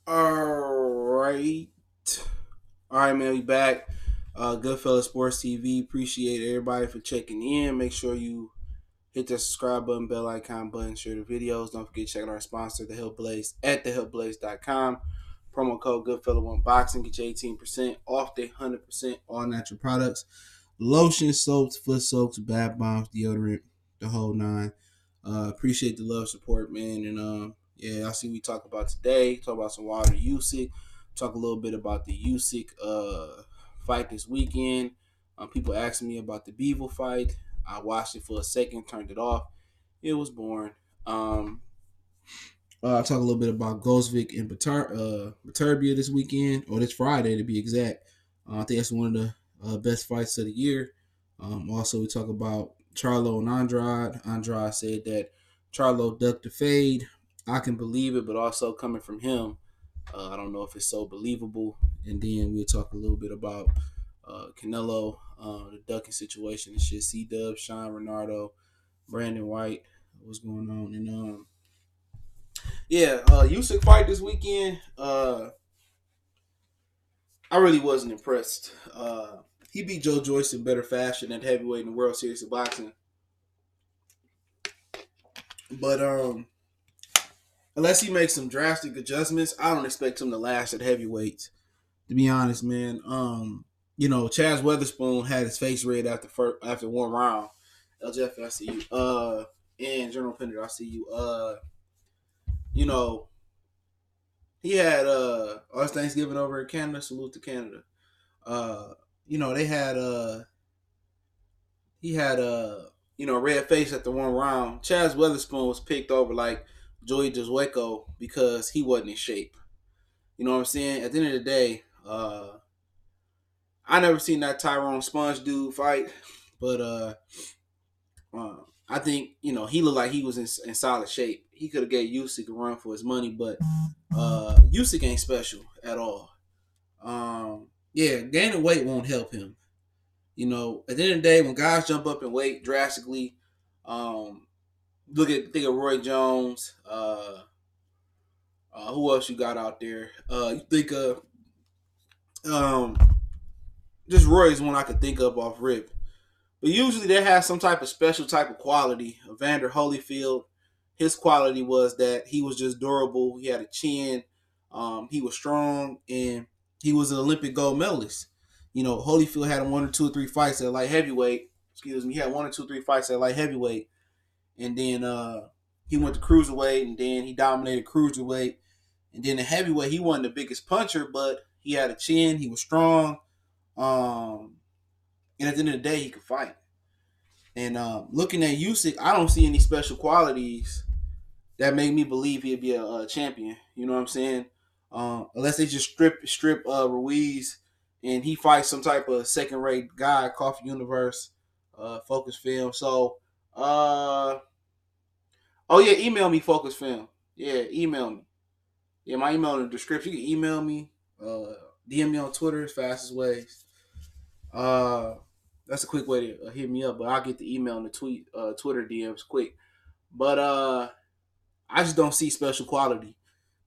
All right. All right, man. We back. Goodfellas Sports TV. Appreciate everybody for checking in. Make sure you hit the subscribe button, bell icon button, share the videos. Don't forget to check out our sponsor, The Help Blaze, at thehelpblaze.com. Promo code Goodfella1 Boxing. Get you 18% off their 100% all natural products. Lotion, soaps, foot soaks, bath bombs, deodorant, the whole nine. Appreciate the love, support, man. And yeah, I see we talk about today. Talk about some water Usyk. Talk a little bit about the Usyk fight this weekend. People asking me about the Bevel fight. I watched it for a second, turned it off. It was boring. I'll talk a little bit about Gvozdyk and Beterbiev this weekend, or this Friday to be exact. I think that's one of the best fights of the year. Also, we talk about Charlo and Andrade. Andrade said that Charlo ducked the fade. I can believe it, but also coming from him, I don't know if it's so believable. And then we'll talk a little bit about Canelo, the ducking situation and shit. C-Dub, Sean Renardo, Brandon White, what's going on. And yeah, Usyk fight this weekend. I really wasn't impressed. He beat Joe Joyce in better fashion at heavyweight in the World Series of Boxing. But unless he makes some drastic adjustments, I don't expect him to last at heavyweight. To be honest, man. Chaz Weatherspoon had his face red after one round. LJF, I see you. And General Pender, I see you. You know, he had us Thanksgiving over in Canada. Salute to Canada. They had he had red face at the one round. Chaz Weatherspoon was picked over like Joey Juzweko because he wasn't in shape. You know what I'm saying? At the end of the day, I never seen that Tyrone Sponge dude fight, but I think he looked like he was in solid shape. He could have gave Usyk a run for his money, but Usyk ain't special at all. Yeah, gaining weight won't help him. At the end of the day, when guys jump up in weight drastically, think of Roy Jones. Who else you got out there? You think of um, just Roy is one I could think of off rip. But usually they have some type of special type of quality. Evander Holyfield, his quality was that he was just durable. He had a chin. He was strong, and he was an Olympic gold medalist. Holyfield had one or two or three fights at light heavyweight. Excuse me, he had one or two or three fights at light heavyweight, and then he went to cruiserweight, and then he dominated cruiserweight, and then the heavyweight he wasn't the biggest puncher, but he had a chin. He was strong, and at the end of the day, he could fight. And looking at Usyk, I don't see any special qualities that make me believe he'd be a champion. You know what I'm saying? Unless they just strip Ruiz and he fights some type of second rate guy, Coffee Universe, Focus Film. So, oh yeah, email me Focus Film. Yeah, email me. Yeah, my email in the description. You can email me, DM me on Twitter, as fastest ways. Uh, that's a quick way to hit me up, but I'll get the email and the Twitter DMs quick. But I just don't see special quality.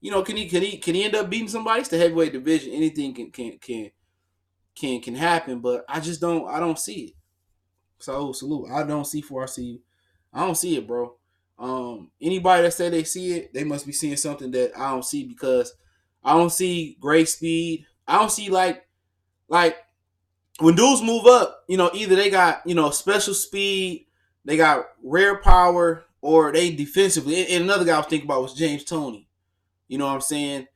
Can he end up beating somebody? It's the heavyweight division. Anything can happen, but I don't see it. So salute. I don't see 4RC. I don't see it, bro. Anybody that say they see it, they must be seeing something that I don't see because I don't see great speed. I don't see like when dudes move up, either they got, special speed, they got rare power, or they defensively. And another guy I was thinking about was James Toney. You know what I'm saying?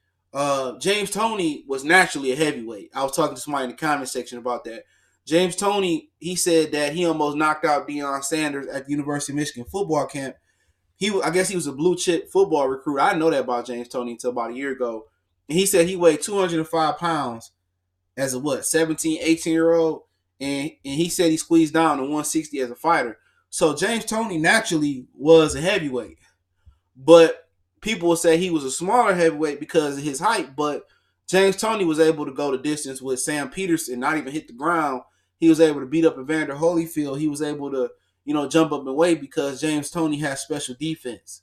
James Toney was naturally a heavyweight. I was talking to somebody in the comment section about that. James Toney, he said that he almost knocked out Deion Sanders at the University of Michigan football camp. I guess he was a blue chip football recruit. I didn't know that about James Toney until about a year ago. And he said he weighed 205 pounds as a 17, 18-year-old. And he said he squeezed down to 160 as a fighter. So James Toney naturally was a heavyweight. But people will say he was a smaller heavyweight because of his height. But James Toney was able to go the distance with Sam Peterson, not even hit the ground. He was able to beat up Evander Holyfield. He was able to, jump up in weight because James Toney has special defense.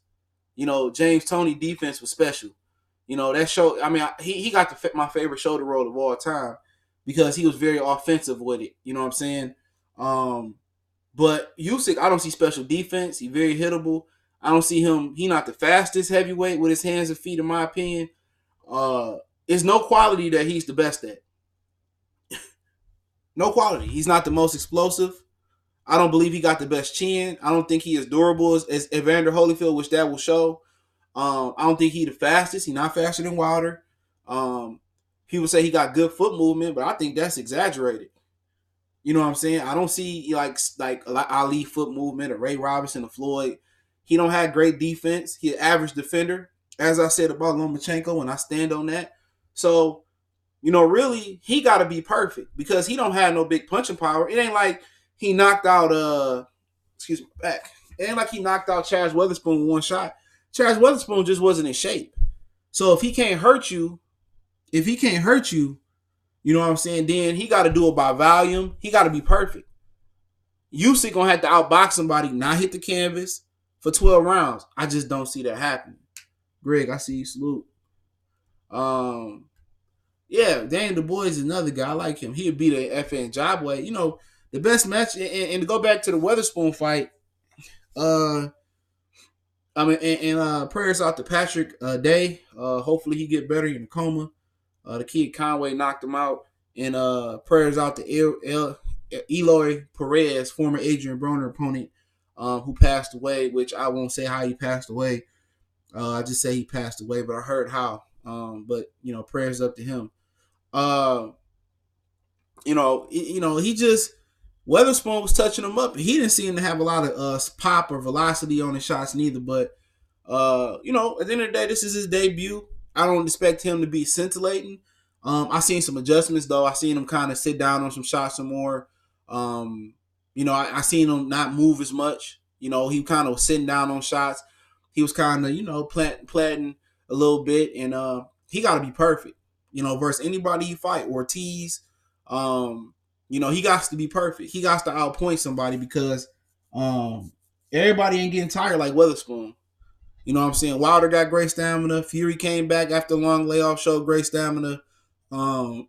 James Toney defense was special. That show. I mean, he got my favorite shoulder roll of all time because he was very offensive with it. You know what I'm saying? Um, but Usyk, I don't see special defense. He's very hittable. I don't see him. He not the fastest heavyweight with his hands and feet, in my opinion. Uh, it's no quality that he's the best at. No quality. He's not the most explosive. I don't believe he got the best chin. I don't think he is durable as Evander Holyfield, which that will show. I don't think he the fastest. He's not faster than Wilder. People say he got good foot movement, but I think that's exaggerated. You know what I'm saying? I don't see like Ali foot movement or Ray Robinson or Floyd. He don't have great defense. He's an average defender, as I said about Lomachenko, and I stand on that. So, really, he got to be perfect because he don't have no big punching power. It ain't like he knocked out excuse me, back. It ain't like he knocked out Chaz Weatherspoon with one shot. Chaz Weatherspoon just wasn't in shape. So if he can't hurt you, you know what I'm saying, then he got to do it by volume. He got to be perfect. Usyk gonna have to outbox somebody, not hit the canvas for 12 rounds. I just don't see that happening. Greg, I see you. Salute. Yeah, Daniel Du Bois is another guy. I like him. He'd beat a FN Jabway. The best match, and to go back to the Weatherspoon fight, prayers out to Patrick Day. Hopefully he get better in the coma. The kid Conway knocked him out. And prayers out to Eloy Perez, former Adrian Broner opponent, who passed away, which I won't say how he passed away. I just say he passed away, but I heard how. But prayers up to him. He just Weatherspoon was touching him up. He didn't seem to have a lot of pop or velocity on his shots neither. But at the end of the day, this is his debut. I don't expect him to be scintillating. I seen some adjustments though. I seen him kind of sit down on some shots some more. I seen him not move as much. He kind of was sitting down on shots. He was kind of planting a little bit, and he got to be perfect. Versus anybody he fight. Ortiz, he got to be perfect. He got to outpoint somebody because everybody ain't getting tired like Weatherspoon. You know what I'm saying? Wilder got great stamina. Fury came back after a long layoff, showed great stamina. Andy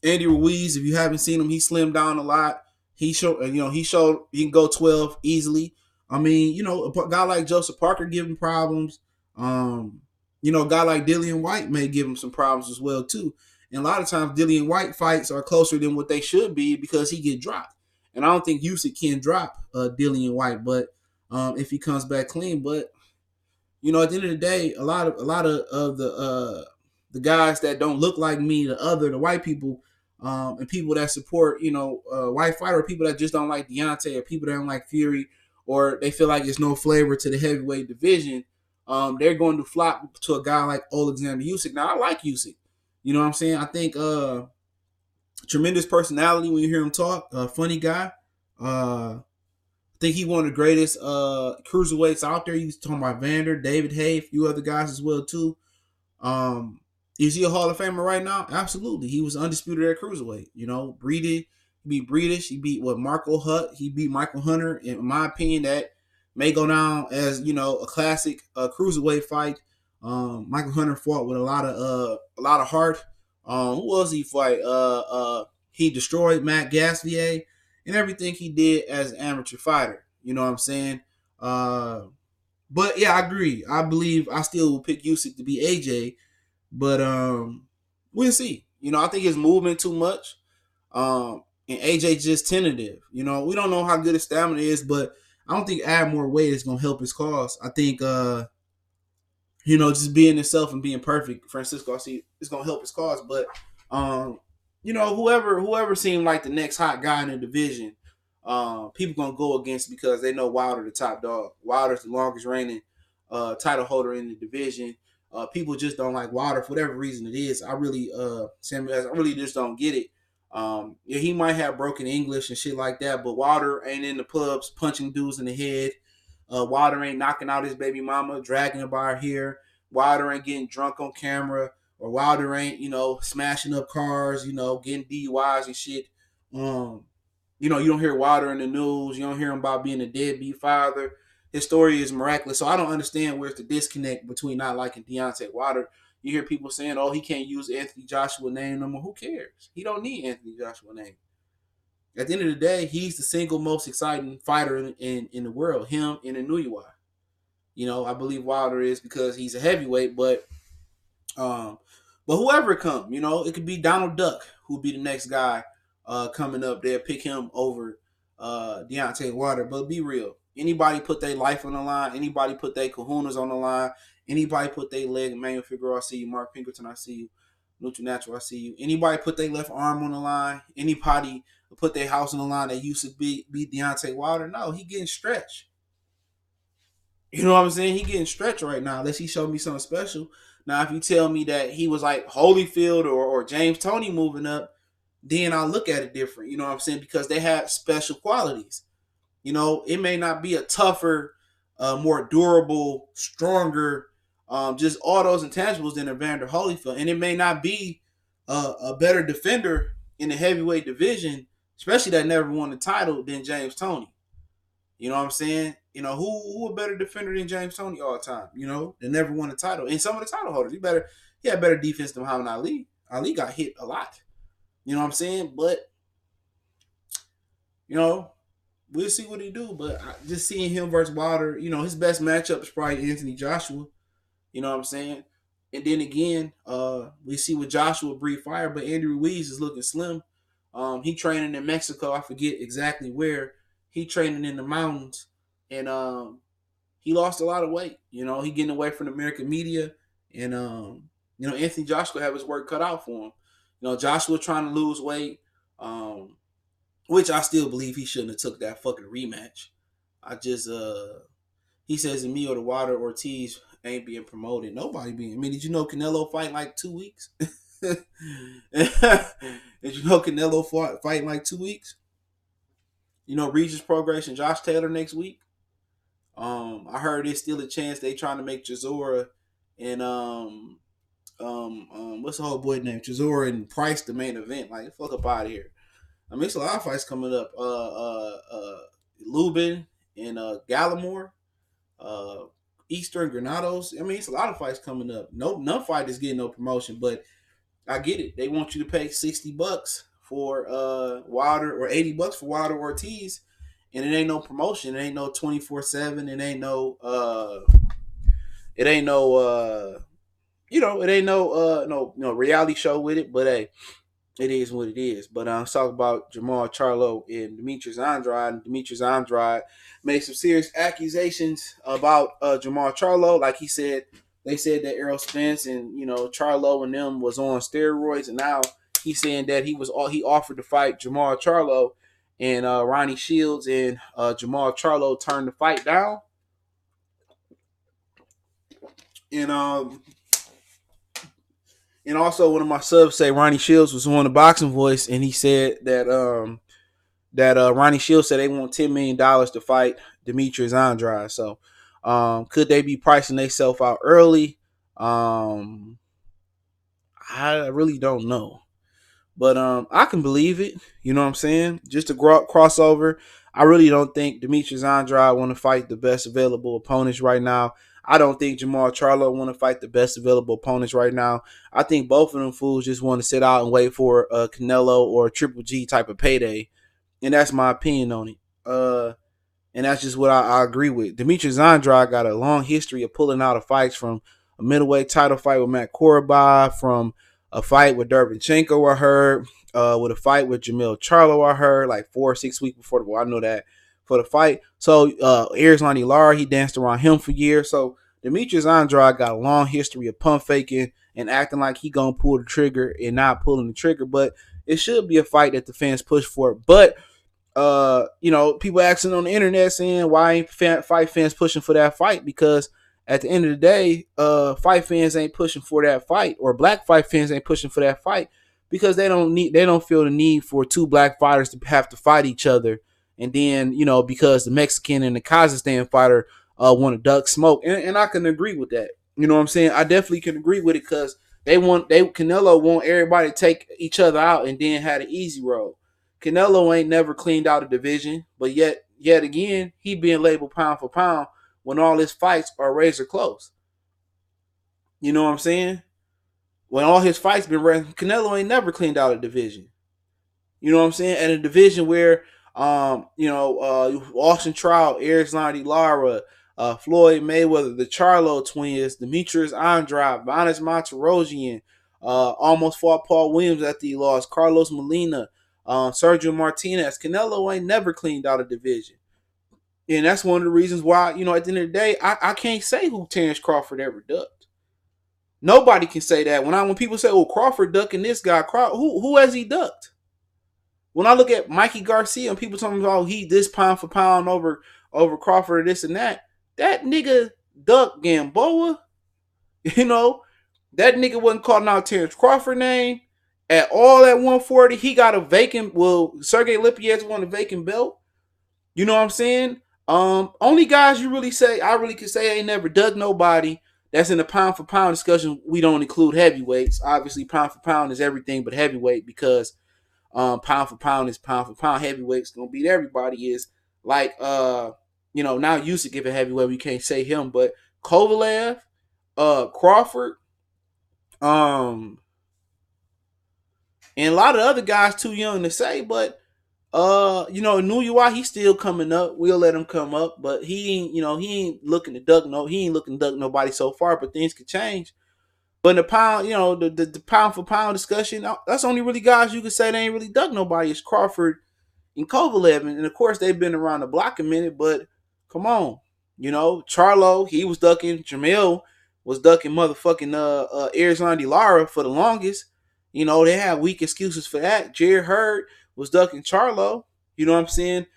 Ruiz, if you haven't seen him, he slimmed down a lot. He showed he can go 12 easily. I mean, a guy like Joseph Parker give him problems. A guy like Dillian White may give him some problems as well too. And a lot of times Dillian White fights are closer than what they should be because he get dropped. And I don't think Usyk can drop Dillian White, but if he comes back clean. But at the end of the day, a lot of the guys that don't look like me, the white people, and people that support, white fighter, or people that just don't like Deontay, or people that don't like Fury, or they feel like there's no flavor to the heavyweight division, they're going to flock to a guy like Alexander Usyk. Now, I like Usyk. You know what I'm saying? I think tremendous personality when you hear him talk. Funny guy. I think he one of the greatest cruiserweights out there. He was talking about Vander, David Hay, a few other guys as well too. Is he a Hall of Famer right now? Absolutely. He was undisputed at cruiserweight. He beat British. He beat Marco Hutt. He beat Michael Hunter. In my opinion, that may go down as a classic cruiserweight fight. Michael Hunter fought with a lot of heart. Who was he fight? He destroyed Matt Gasvier and everything he did as an amateur fighter. You know what I'm saying? But yeah, I agree. I believe I still will pick Usyk to be AJ, but we'll see. I think his movement too much. And AJ just tentative. We don't know how good his stamina is, but I don't think add more weight is gonna help his cause. I think just being himself and being perfect, Francisco, I see it's gonna help his cause. But whoever seemed like the next hot guy in the division, people gonna go against because they know Wilder the top dog. Wilder's the longest reigning title holder in the division. People just don't like Wilder for whatever reason it is. I really just don't get it. He might have broken English and shit like that, but Wilder ain't in the clubs punching dudes in the head. Wilder ain't knocking out his baby mama, dragging her by her hair. Wilder ain't getting drunk on camera, or Wilder ain't, smashing up cars, getting DUIs and shit. You don't hear Wilder in the news. You don't hear him about being a deadbeat father. His story is miraculous. So I don't understand where's the disconnect between not liking Deontay Wilder. You hear people saying, "Oh, he can't use Anthony Joshua name no more." Who cares? He don't need Anthony Joshua name. At the end of the day, he's the single most exciting fighter in the world. Him and Inouye. I believe Wilder is because he's a heavyweight, um, but whoever it come, it could be Donald Duck who'll be the next guy coming up. They'll pick him over Deontay Wilder. But be real. Anybody put their life on the line, anybody put their kahunas on the line, anybody put their leg, Emmanuel Figueroa, I see you, Mark Pinkerton, I see you, Neutral Natural, I see you. Anybody put their left arm on the line, anybody put their house on the line that used to beat Deontay Wilder, no, he getting stretched. You know what I'm saying? He getting stretched right now unless he showed me something special. Now, if you tell me that he was like Holyfield or James Toney moving up, then I'll look at it different. You know what I'm saying? Because they have special qualities. It may not be a tougher, more durable, stronger, just all those intangibles than Evander Holyfield. And it may not be a better defender in the heavyweight division, especially that never won the title, than James Toney. You know what I'm saying? Who a better defender than James Toney all the time? They never won a title. And some of the title holders, he had better defense than Muhammad Ali. Ali got hit a lot. You know what I'm saying? But, we'll see what he do. But just seeing him versus Wilder, his best matchup is probably Anthony Joshua. You know what I'm saying? And then again, we see with Joshua breathe fire, but Andy Ruiz is looking slim. He training in Mexico. I forget exactly where. He training in the mountains, and he lost a lot of weight. He getting away from the American media, and Anthony Joshua have his work cut out for him. Joshua trying to lose weight, which I still believe he shouldn't have took that fucking rematch. I just he says Emilio the Wilder Ortiz ain't being promoted. Nobody being. I mean, did you know Canelo fight in like 2 weeks? Did you know Canelo fight in like 2 weeks? Regis Progress and Josh Taylor next week. I heard there's still a chance they trying to make Chisora and what's the whole boy name? Chisora and Price the main event. Like, fuck up out of here. I mean, it's a lot of fights coming up. Lubin and Gallimore, Eastern Granados. I mean, it's a lot of fights coming up. None fight is getting no promotion, but I get it. They want you to pay $60 for Wilder or $80 for Wilder Ortiz, and it ain't no promotion. It ain't no 24/7. It ain't no. It ain't no. It ain't no reality show with it. But hey, it is what it is. But let's talk about Jermall Charlo and Demetrius Andrade. And Demetrius Andrade made some serious accusations about Jermall Charlo. Like he said, they said that Errol Spence and Charlo and them was on steroids, and now he's saying that he offered to fight Jermall Charlo and Ronnie Shields, and Jermall Charlo turned the fight down. And also one of my subs say Ronnie Shields was on the Boxing Voice, and he said that Ronnie Shields said they want $10 million to fight Demetrius Andrade. So could they be pricing themselves out early? I really don't know. But I can believe it. You know what I'm saying? Just a crossover. I really don't think Demetrius Andrade want to fight the best available opponents right now. I don't think Jermall Charlo want to fight the best available opponents right now. I think both of them fools just want to sit out and wait for a Canelo or a Triple G type of payday. And that's my opinion on it. And that's just what I agree with. Demetrius Andrade got a long history of pulling out of fights, from a middleweight title fight with Matt Korobov, from a fight with Derevyanchenko, I heard, with a fight with Jermall Charlo, I heard, like 4 or 6 weeks before the fight. I know that for the fight. So Erislandy Lara, he danced around him for years. So Demetrius Andrade got a long history of pump faking and acting like he gonna pull the trigger and not pulling the trigger. But it should be a fight that the fans push for. But people asking on the internet saying why ain't fight fans pushing for that fight? Because at the end of the day, fight fans ain't pushing for that fight, or black fight fans ain't pushing for that fight, because they don't feel the need for two black fighters to have to fight each other. And then, because the Mexican and the Kazakhstan fighter want to duck smoke. And I can agree with that. You know what I'm saying? I definitely can agree with it, because Canelo want everybody to take each other out and then have an easy road. Canelo ain't never cleaned out a division, but yet again, he being labeled pound for pound when all his fights are razor close. You know what I'm saying? when all his fights been running, Canelo ain't never cleaned out a division. You know what I'm saying? And a division where, Austin Trout, Erislandy Lara, Floyd Mayweather, the Charlo twins, Demetrius Andrade, Vanes Monterosian, almost fought Paul Williams after he lost, Carlos Molina, Sergio Martinez. Canelo ain't never cleaned out a division. And that's one of the reasons why, at the end of the day, I can't say who Terrence Crawford ever ducked. Nobody can say that. When people say, "Oh, Crawford ducking this guy," who has he ducked? When I look at Mikey Garcia and people talking about, he this pound for pound over Crawford or this and that nigga ducked Gamboa. That nigga wasn't calling out Terrence Crawford name at all at 140. He got a vacant. Well, Sergey Lipiev won a vacant belt. You know what I'm saying? Only guys I really could say ain't never dug nobody that's in the pound for pound discussion. We don't include heavyweights. Obviously, pound for pound is everything but heavyweight because pound for pound is pound for pound. Heavyweight's gonna beat everybody. Is like now Usyk give a heavyweight. We can't say him, but Kovalev, Crawford, and a lot of other guys too young to say, but Nuyuwa, he's still coming up. We'll let him come up, but he ain't looking to duck nobody so far, but things could change. But in the pound, the pound for pound discussion, that's only really guys you could say they ain't really duck nobody is Crawford and Kovalev. And of course they've been around the block a minute, but come on. Charlo, he was ducking. Jermall was ducking motherfucking Erislandy Lara for the longest. They had weak excuses for that. Jared Hurd was ducking Charlo. You know what I'm saying?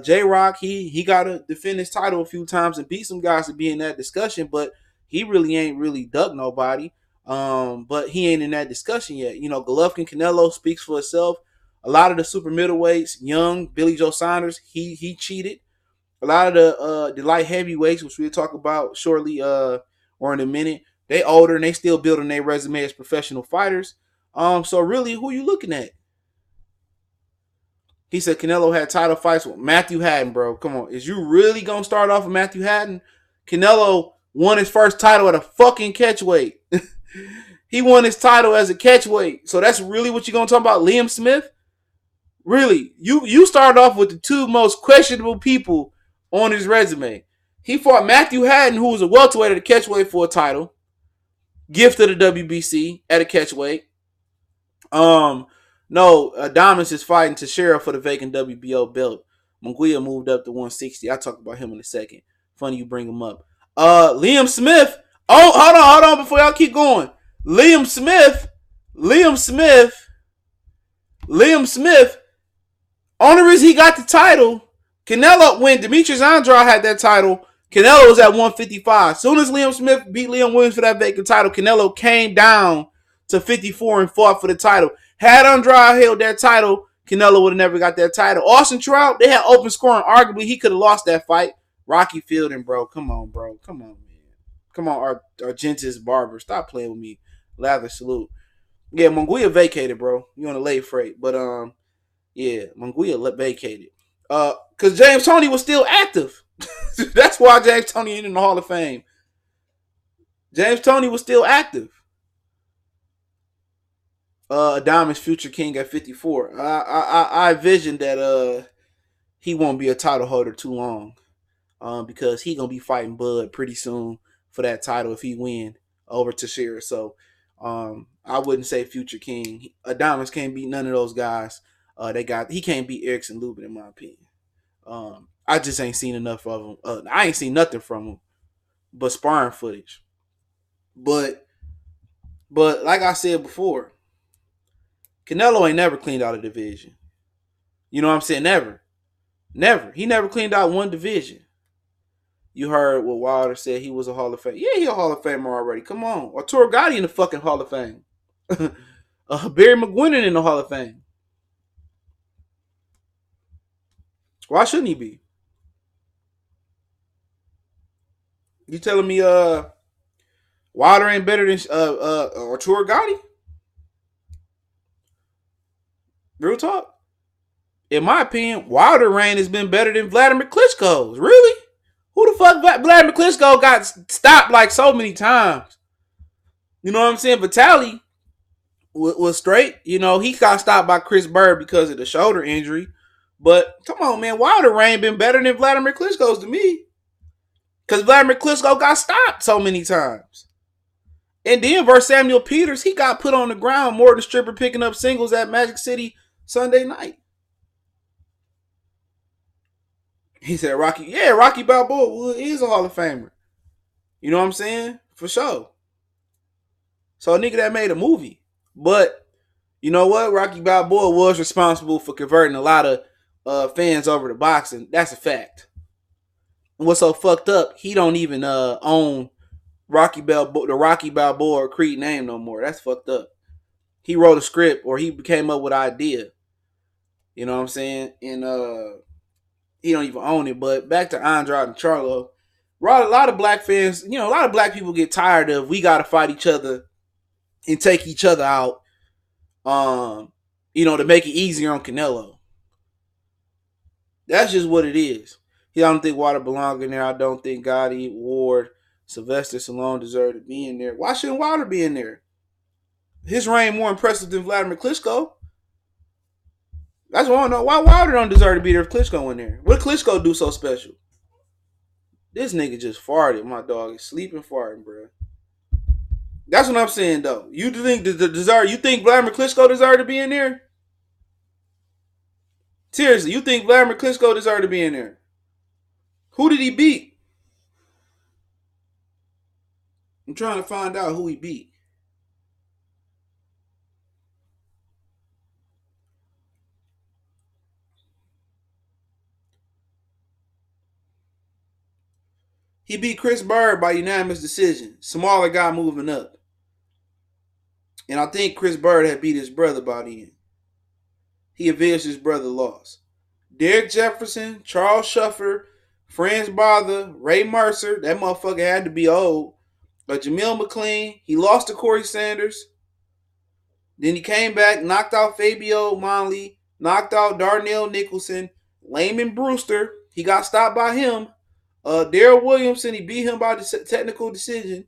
J-Rock, he got to defend his title a few times and beat some guys to be in that discussion, but he really ain't really ducked nobody. But he ain't in that discussion yet. Golovkin, Canelo speaks for itself. A lot of the super middleweights, Young, Billy Joe Saunders, he cheated. A lot of the light heavyweights, which we'll talk about shortly or in a minute, they older and they still building their resume as professional fighters. So really, who you looking at? He said Canelo had title fights with Matthew Hatton, bro. Come on. Is you really going to start off with Matthew Hatton? Canelo won his first title at a fucking catchweight. He won his title as a catchweight. So that's really what you're going to talk about? Liam Smith? Really? You started off with the two most questionable people on his resume. He fought Matthew Hatton, who was a welterweight at a catchweight for a title. Gift of the WBC at a catchweight. No, Adonis is fighting Teixeira for the vacant WBO belt. Munguia moved up to 160. I'll talk about him in a second. Funny you bring him up. Liam Smith. Oh, hold on before y'all keep going. Liam Smith. Only reason he got the title, Canelo, when Demetrius Andrade had that title, Canelo was at 155. As soon as Liam Smith beat Liam Williams for that vacant title, Canelo came down to 54 and fought for the title. Had Andrade held that title, Canelo would have never got that title. Austin Trout, they had open scoring. Arguably, he could have lost that fight. Rocky Fielding, bro. Come on, bro. Come on, man. Come on, Argentis Barber. Stop playing with me. Lather salute. Yeah, Munguia vacated, bro. You on a late freight. But, yeah, Munguia vacated. Because James Toney was still active. That's why James Toney ain't in the Hall of Fame. James Toney was still active. Diamond's future king at 54. I envision that he won't be a title holder too long. Because he gonna be fighting Bud pretty soon for that title if he win over Teixeira. So I wouldn't say future king. Adonis can't beat none of those guys. He can't beat Erickson Lubin in my opinion. I just ain't seen enough of him. I ain't seen nothing from him but sparring footage. But like I said before, Canelo ain't never cleaned out a division. You know what I'm saying? Never. He never cleaned out one division. You heard what Wilder said, he was a Hall of Fame. Yeah, he a Hall of Famer already. Come on. Arturo Gatti in the fucking Hall of Fame. Barry McGuinness in the Hall of Fame. Why shouldn't he be? You telling me Wilder ain't better than Arturo Gatti? Real talk. In my opinion, Wilder reign has been better than Vladimir Klitschko's. Really? Who the fuck Vladimir Klitschko got stopped like so many times? You know what I'm saying? Vitaly, was straight. You know, he got stopped by Chris Bird because of the shoulder injury. But come on, man, Wilder reign been better than Vladimir Klitschko's to me. Because Vladimir Klitschko got stopped so many times. And then versus Samuel Peters, he got put on the ground more than stripper picking up singles at Magic City Sunday night. He said Rocky Balboa is a Hall of Famer. You know what I'm saying? For sure. So a nigga that made a movie. But you know what? Rocky Balboa was responsible for converting a lot of fans over to boxing. That's a fact. What's so fucked up, he don't even own the Rocky Balboa Creed name no more. That's fucked up. He wrote a script or he came up with an idea. You know what I'm saying? And he don't even own it. But back to Andrade and Charlo. A lot of black fans, a lot of black people get tired of we gotta fight each other and take each other out. To make it easier on Canelo. That's just what it is. I don't think Water belongs in there. I don't think Gotti, Ward, Sylvester Stallone deserve to be in there. Why shouldn't Wilder be in there? His reign more impressive than Vladimir Klitschko. That's what I don't know. Why Wilder don't deserve to be there if Klitschko in there? What did Klitschko do so special? This nigga just farted. My dog is sleeping farting, bro. That's what I'm saying, though. You think you think Vladimir Klitschko deserve to be in there? Seriously, you think Vladimir Klitschko deserve to be in there? Who did he beat? I'm trying to find out who he beat. He beat Chris Bird by unanimous decision. Smaller guy moving up. And I think Chris Bird had beat his brother by the end. He avenged his brother's loss. Derek Jefferson, Charles Schuffer, Franz Bother, Ray Mercer. That motherfucker had to be old. But Jamil McLean, he lost to Corey Sanders. Then he came back, knocked out Fabio Monley, knocked out Darnell Nicholson, Layman Brewster. He got stopped by him. Darrell Williamson, he beat him by the technical decision.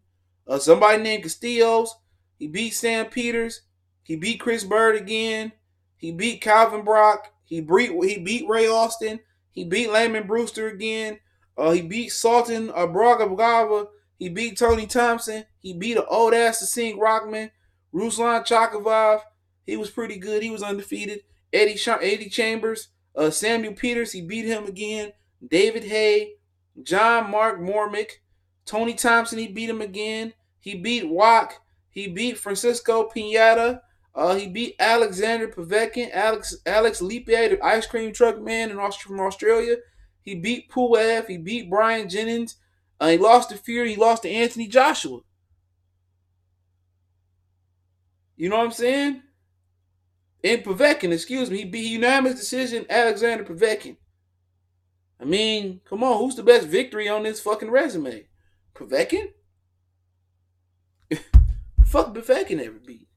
Somebody named Castillos, he beat Sam Peters. He beat Chris Bird again. He beat Calvin Brock. He beat Ray Austin. He beat Layman Brewster again. He beat Sultan Bragava. He beat Tony Thompson. He beat an old ass to sing Rockman. Ruslan Chakavov. He was pretty good. He was undefeated. Eddie Chambers. Samuel Peters. He beat him again. David Hay. John Mark Mormick. Tony Thompson. He beat him again. He beat Wack. He beat Francisco Pinata. He beat Alexander Povetkin, Alex Lippe, the ice cream truck man from Australia. He beat Puev. He beat Brian Jennings. He lost to Fury. He lost to Anthony Joshua. You know what I'm saying? And Povetkin, excuse me. He beat unanimous decision Alexander Povetkin. I mean, come on. Who's the best victory on this fucking resume? Povetkin? Fuck Povetkin ever beat.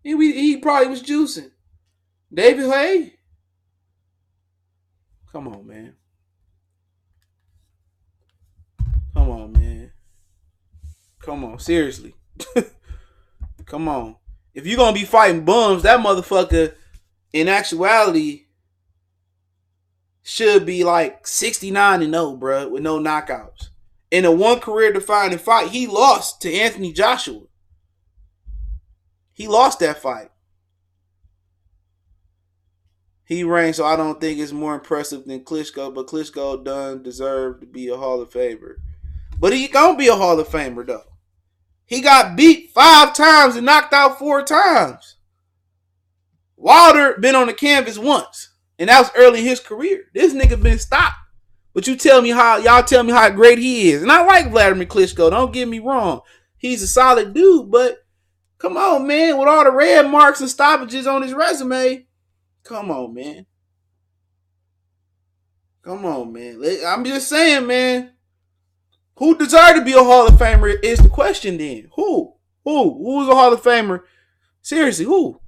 He probably was juicing. David Hay? Come on, man. Come on, man. Come on, seriously. Come on. If you're going to be fighting bums, that motherfucker, in actuality, should be like 69-0, bro, with no knockouts. In a one career-defining fight, he lost to Anthony Joshua. He lost that fight. He reigned, so I don't think it's more impressive than Klitschko, but Klitschko done deserve to be a Hall of Famer. But he gonna be a Hall of Famer, though. He got beat 5 times and knocked out 4 times. Wilder been on the canvas once, and that was early in his career. This nigga been stopped. But y'all tell me how great he is. And I like Vladimir Klitschko, don't get me wrong. He's a solid dude, but come on, man. With all the red marks and stoppages on his resume, come on, man. Come on, man. I'm just saying, man. Who deserved to be a Hall of Famer is the question then. Who? Who's a Hall of Famer? Seriously, who?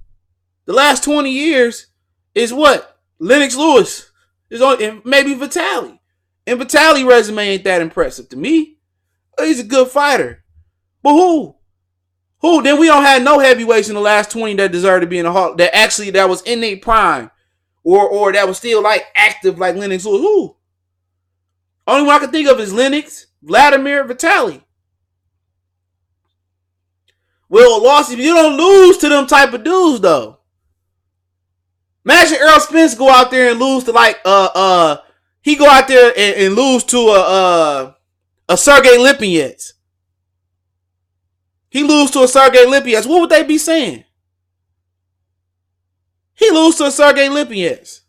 The last 20 years is what? Lennox Lewis. Is on, and maybe Vitali. And Vitali's resume ain't that impressive to me. He's a good fighter. But who? Who? Then we don't have no heavyweights in the last 20 that deserve to be in the Hall. That was in their prime. Or that was still like active like Lennox Lewis. Who? Only one I can think of is Lennox, Vladimir, Vitaly. Well, lost if you don't lose to them type of dudes though. Imagine Errol Spence go out there and lose to like he go out there and lose to a Sergey Lipinets. He lose to a Sergey Lipinets. What would they be saying? He lose to a Sergey Lipinets.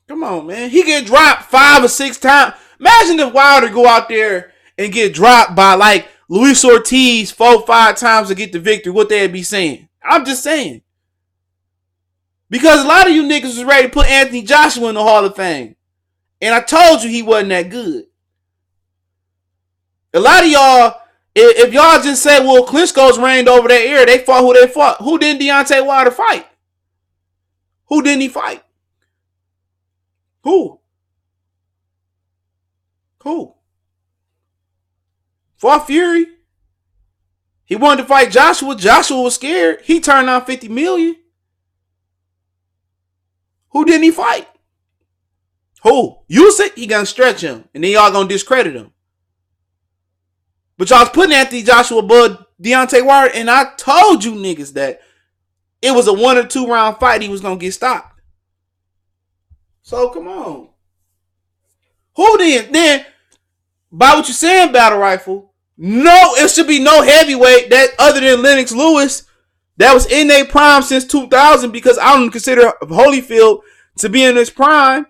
Come on, man. He get dropped 5 or 6 times. Imagine if Wilder go out there and get dropped by like Luis Ortiz 4 or 5 times to get the victory. What they'd be saying? I'm just saying. Because a lot of you niggas was ready to put Anthony Joshua in the Hall of Fame. And I told you he wasn't that good. A lot of y'all, if y'all just say, well, Klitschko's reigned over their ear, they fought who they fought. Who didn't Deontay Wilder fight? Who didn't he fight? Who? Fought Fury. He wanted to fight Joshua. Joshua was scared. He turned down $50 million. Who didn't he fight? Who? Usyk? He gonna stretch him. And then y'all gonna discredit him. But y'all was putting Anthony Joshua above Deontay Wilder. And I told you niggas that it was a 1 or 2 round fight. He was gonna get stopped. So come on. Who then? By what you're saying, Battle Rifle, no, it should be no heavyweight that other than Lennox Lewis that was in their prime since 2000, because I don't consider Holyfield to be in his prime,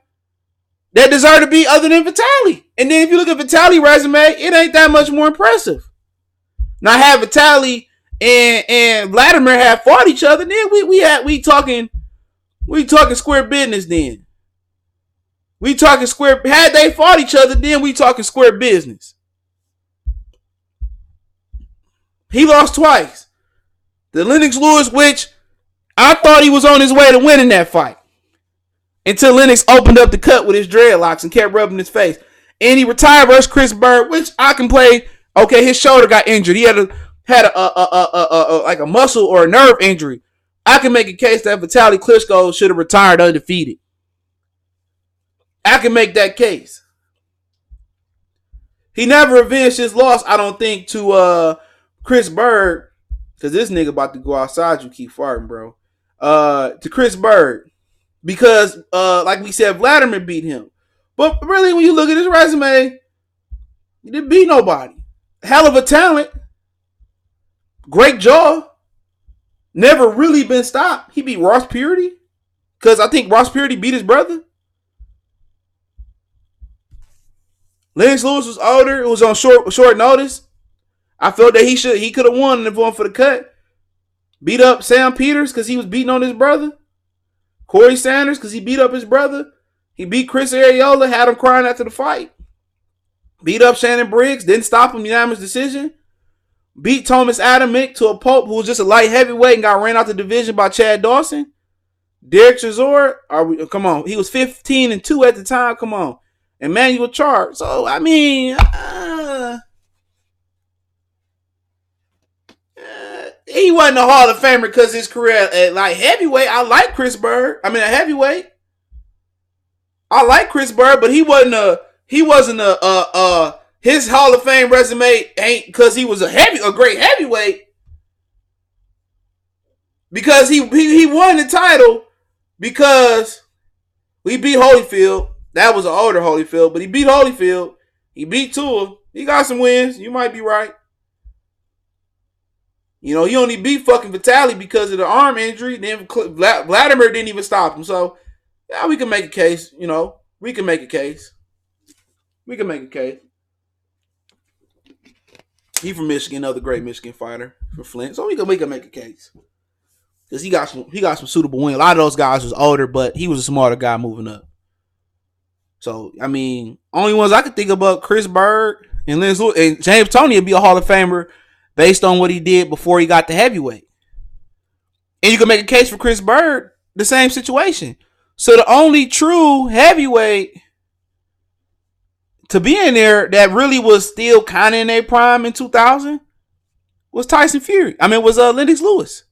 that deserve to be other than Vitaly. And then if you look at Vitaly's resume, it ain't that much more impressive. Now have Vitaly and Vladimir have fought each other, then we talking square business then. We talking square. Had they fought each other, then we talking square business. He lost twice. The Lennox Lewis, which I thought he was on his way to winning that fight. Until Lennox opened up the cut with his dreadlocks and kept rubbing his face. And he retired versus Chris Bird, which I can play. Okay, his shoulder got injured. He had a muscle or a nerve injury. I can make a case that Vitaly Klitschko should have retired undefeated. I can make that case. He never avenged his loss, I don't think, to Chris Bird. Because this nigga about to go outside. You keep farting, bro. To Chris Bird. Because, like we said, Vladimir beat him. But really, when you look at his resume, he didn't beat nobody. Hell of a talent. Great jaw. Never really been stopped. He beat Ross Purity. Because I think Ross Purity beat his brother. Lennox Lewis was older. It was on short notice. I felt that he could have won if it wasn't for the cut. Beat up Sam Peters because he was beating on his brother. Corey Sanders because he beat up his brother. He beat Chris Arreola, had him crying after the fight. Beat up Shannon Briggs, didn't stop him, unanimous decision. Beat Thomas Adamick to a Pope who was just a light heavyweight and got ran out the division by Chad Dawson. Derek Chisora, come on, he was 15-2 at the time. Come on. Emmanuel Char. So, I mean, he wasn't a Hall of Famer because his career at like heavyweight. I like Chris Bird. I mean, a heavyweight. I like Chris Bird, but he wasn't his Hall of Fame resume ain't because he was a great heavyweight. Because he won the title because we beat Holyfield. That was an older Holyfield, but he beat Holyfield. He beat Tua. He got some wins. You might be right. You know, he only beat fucking Vitaly because of the arm injury. Then Vladimir didn't even stop him. So, yeah, we can make a case. You know, we can make a case. He from Michigan, another great Michigan fighter from Flint. So we can make a case. Because he got some suitable wins. A lot of those guys was older, but he was a smarter guy moving up. So, I mean, only ones I could think about Chris Bird and Lennox Lewis, and James Toney would be a Hall of Famer based on what he did before he got the heavyweight. And you can make a case for Chris Bird, the same situation. So the only true heavyweight to be in there that really was still kind of in their prime in 2000 Was Tyson Fury. Was Lennox Lewis.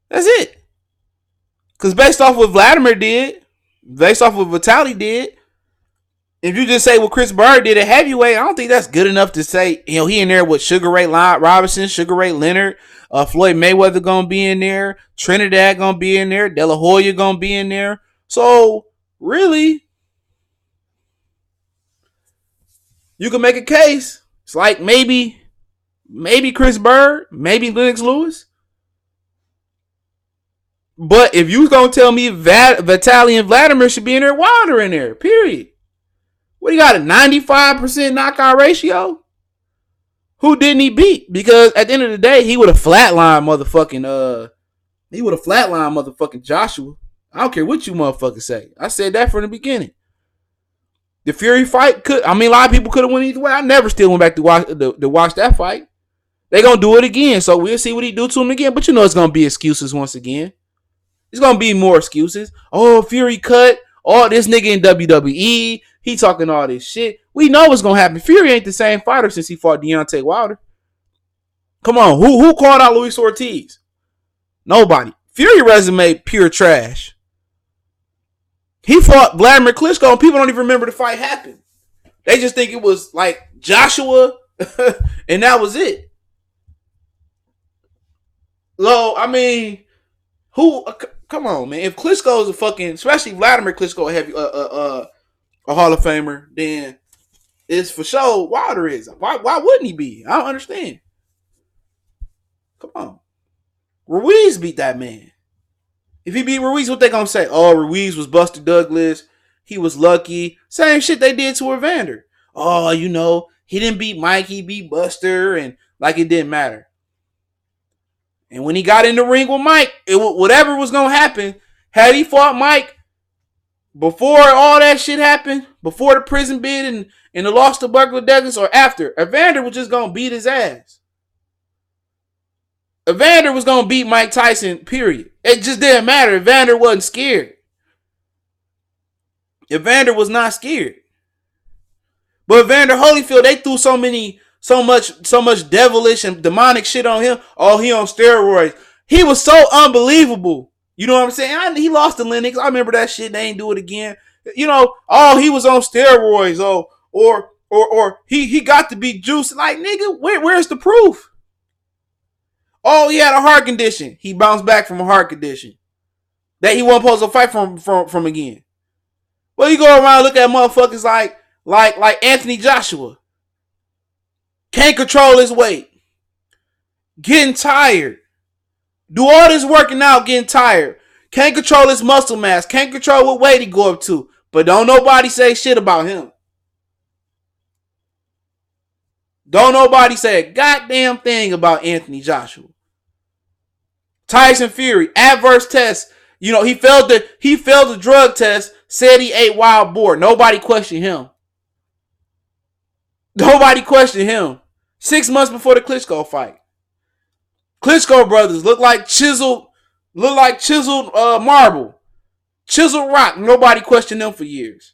That's it. Because based off what Vladimir did, based off what Vitaly did, if you just say what Chris Bird did at heavyweight, I don't think that's good enough to say, he in there with Sugar Ray Robinson, Sugar Ray Leonard, Floyd Mayweather gonna be in there, Trinidad gonna be in there, De La Hoya gonna be in there. So really, you can make a case. It's like maybe Chris Bird, maybe Lennox Lewis. But if you gonna tell me Vitaly and Vladimir should be in there, Wilder in there, period. What do you got, a 95% knockout ratio? Who didn't he beat? Because at the end of the day, he would have flatlined motherfucking Joshua. I don't care what you motherfuckers say. I said that from the beginning. The Fury fight a lot of people could have went either way. I never still went back to watch that fight. They gonna do it again, so we'll see what he do to him again. But it's gonna be excuses once again. It's gonna be more excuses. Oh, Fury cut. Oh, this nigga in WWE. He talking all this shit. We know what's gonna happen. Fury ain't the same fighter since he fought Deontay Wilder. Come on, who called out Luis Ortiz? Nobody. Fury resume pure trash. He fought Vladimir Klitschko and people don't even remember the fight happened. They just think it was like Joshua and that was it. So, who? Come on, man. If Klitschko is a fucking, especially Vladimir Klitschko, a Hall of Famer, then it's for sure Wilder is. Why wouldn't he be? I don't understand. Come on. Ruiz beat that man. If he beat Ruiz, what they gonna say? Oh, Ruiz was Buster Douglas. He was lucky. Same shit they did to Evander. Oh, he didn't beat Mike. He beat Buster, and like it didn't matter. And when he got in the ring with Mike, whatever was gonna happen, had he fought Mike before all that shit happened, before the prison bid and the loss to Buckler Douglas, or after, Evander was just gonna beat his ass. Evander was gonna beat Mike Tyson, period. It just didn't matter. Evander wasn't scared. Evander was not scared. But Evander Holyfield, they threw so much devilish and demonic shit on him. Oh, he on steroids. He was so unbelievable. You know what I'm saying? He lost to Lennox. I remember that shit. They ain't do it again. Oh, he was on steroids. Oh, or he got to be juiced. Like, nigga, where's the proof? Oh, he had a heart condition. He bounced back from a heart condition that he wasn't supposed to fight from again. Well, you go around and look at motherfuckers like Anthony Joshua. Can't control his weight. Getting tired. Do all this working out, getting tired. Can't control his muscle mass. Can't control what weight he go up to. But don't nobody say shit about him. Don't nobody say a goddamn thing about Anthony Joshua. Tyson Fury, adverse test. He failed the drug test, said he ate wild boar. Nobody questioned him. Nobody questioned him. 6 months before the Klitschko fight. Klitschko brothers look like chiseled marble. Chiseled rock. Nobody questioned them for years.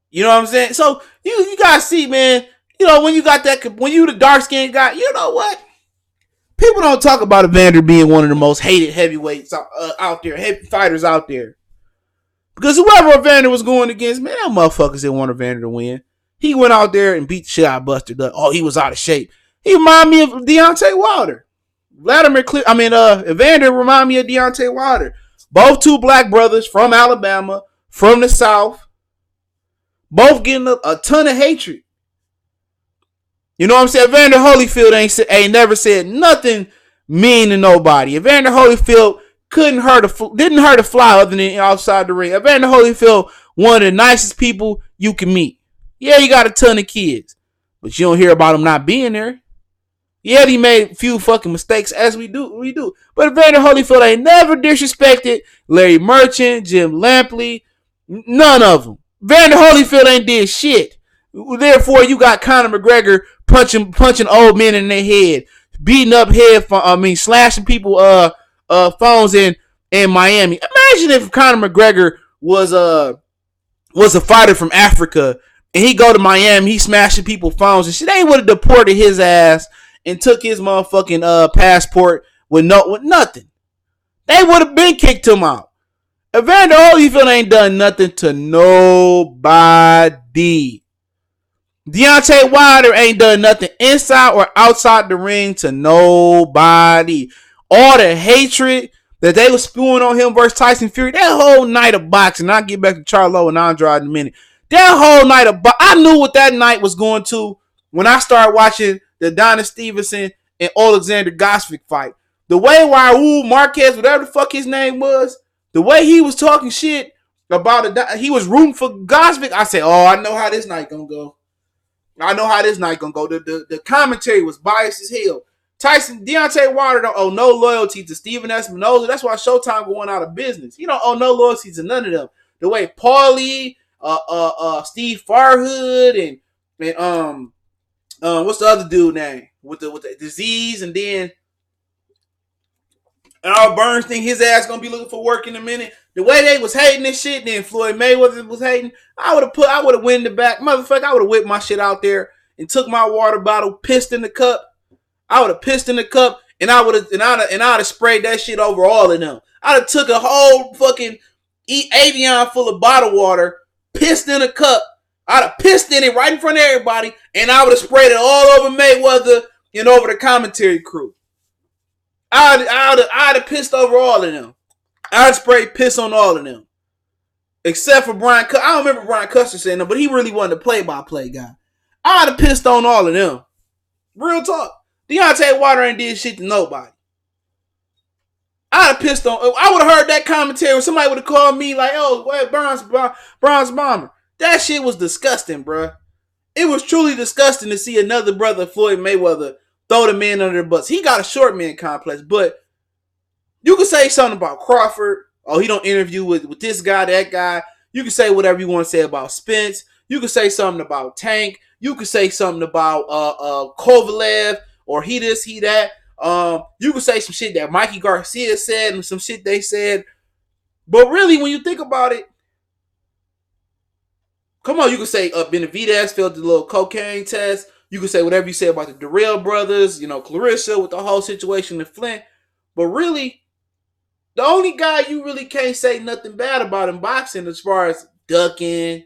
You know what I'm saying? So you guys see, man, when you the dark skinned guy, you know what? People don't talk about Evander being one of the most hated heavyweights out there, heavy fighters out there. Because whoever Evander was going against, man, that motherfuckers didn't want Evander to win. He went out there and beat the shit out of Buster Douglas. Oh, he was out of shape. He reminded me of Deontay Wilder. Evander reminded me of Deontay Wilder. Both two black brothers from Alabama, from the South. Both getting a ton of hatred. You know what I'm saying? Evander Holyfield ain't never said nothing mean to nobody. Evander Holyfield didn't hurt a fly other than outside the ring. Evander Holyfield, one of the nicest people you can meet. Yeah, he got a ton of kids, but you don't hear about him not being there. Yeah, he made a few fucking mistakes, as we do. But Evander Holyfield ain't never disrespected Larry Merchant, Jim Lampley, none of them. Evander Holyfield ain't did shit. Therefore, you got Conor McGregor punching old men in their head, beating up slashing people phones in Miami. Imagine if Conor McGregor was a fighter from Africa and he go to Miami, he smashing people's phones and shit. They would have deported his ass and took his motherfucking passport with nothing. They would have been kicked him out. Evander Holyfield ain't done nothing to nobody. Deontay Wilder ain't done nothing inside or outside the ring to nobody. All the hatred that they was spewing on him versus Tyson Fury, that whole night of boxing, I'll get back to Charlo and Andrade in a minute. That whole night of boxing, I knew what that night was going to when I started watching the Donna Stevenson and Alexander Gvozdyk fight. The way Raul Marquez, whatever the fuck his name was, the way he was talking shit about it, he was rooting for Gvozdyk. I said, oh, I know how this night gonna go. I know how this night gonna go. The commentary was biased as hell. Deontay Wilder don't owe no loyalty to Stephen Espinoza. That's why Showtime going out of business. He don't owe no loyalty to none of them. The way Paulie, Steve Farhood, and what's the other dude name with the disease, and then Al Burns think his ass gonna be looking for work in a minute. The way they was hating this shit, then Floyd Mayweather was hating. I would have went in the back, motherfucker. I would have whipped my shit out there and took my water bottle, pissed in the cup. I would have pissed in the cup, and I'd have sprayed that shit over all of them. I'd have took a whole fucking Avion full of bottled water, pissed in a cup. I'd have pissed in it right in front of everybody, and I would have sprayed it all over Mayweather and over the commentary crew. I'd have pissed over all of them. I'd spray piss on all of them. Except for Brian Custer. I don't remember Brian Custer saying that, but he really wasn't a play-by-play guy. I'd have pissed on all of them. Real talk. Deontay Wilder ain't did shit to nobody. I'd have pissed on. I would have heard that commentary. Somebody would have called me like, oh, what, Bronze Bomber. That shit was disgusting, bruh. It was truly disgusting to see another brother, Floyd Mayweather, throw the man under the bus. He got a short man complex, but you could say something about Crawford. Oh, he don't interview with this guy, that guy. You can say whatever you want to say about Spence. You could say something about Tank. You could say something about Kovalev or he this, he that. You could say some shit that Mikey Garcia said and some shit they said. But really, when you think about it, come on, you could say Benavidez failed the little cocaine test. You could say whatever you say about the Durrell brothers, Clarissa with the whole situation in Flint. But really, the only guy you really can't say nothing bad about in boxing as far as ducking,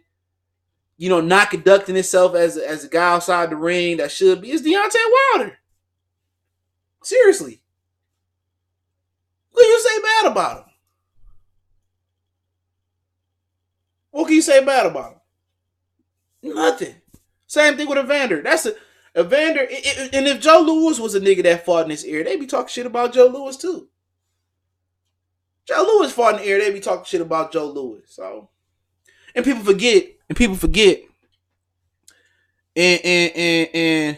not conducting himself as a guy outside the ring that should be, is Deontay Wilder. Seriously. What can you say bad about him? What can you say bad about him? Nothing. Same thing with Evander. Evander, and if Joe Louis was a nigga that fought in this era, they'd be talking shit about Joe Louis too. Joe Louis fought in the era, they'd be talking shit about Joe Louis. So, and people forget. And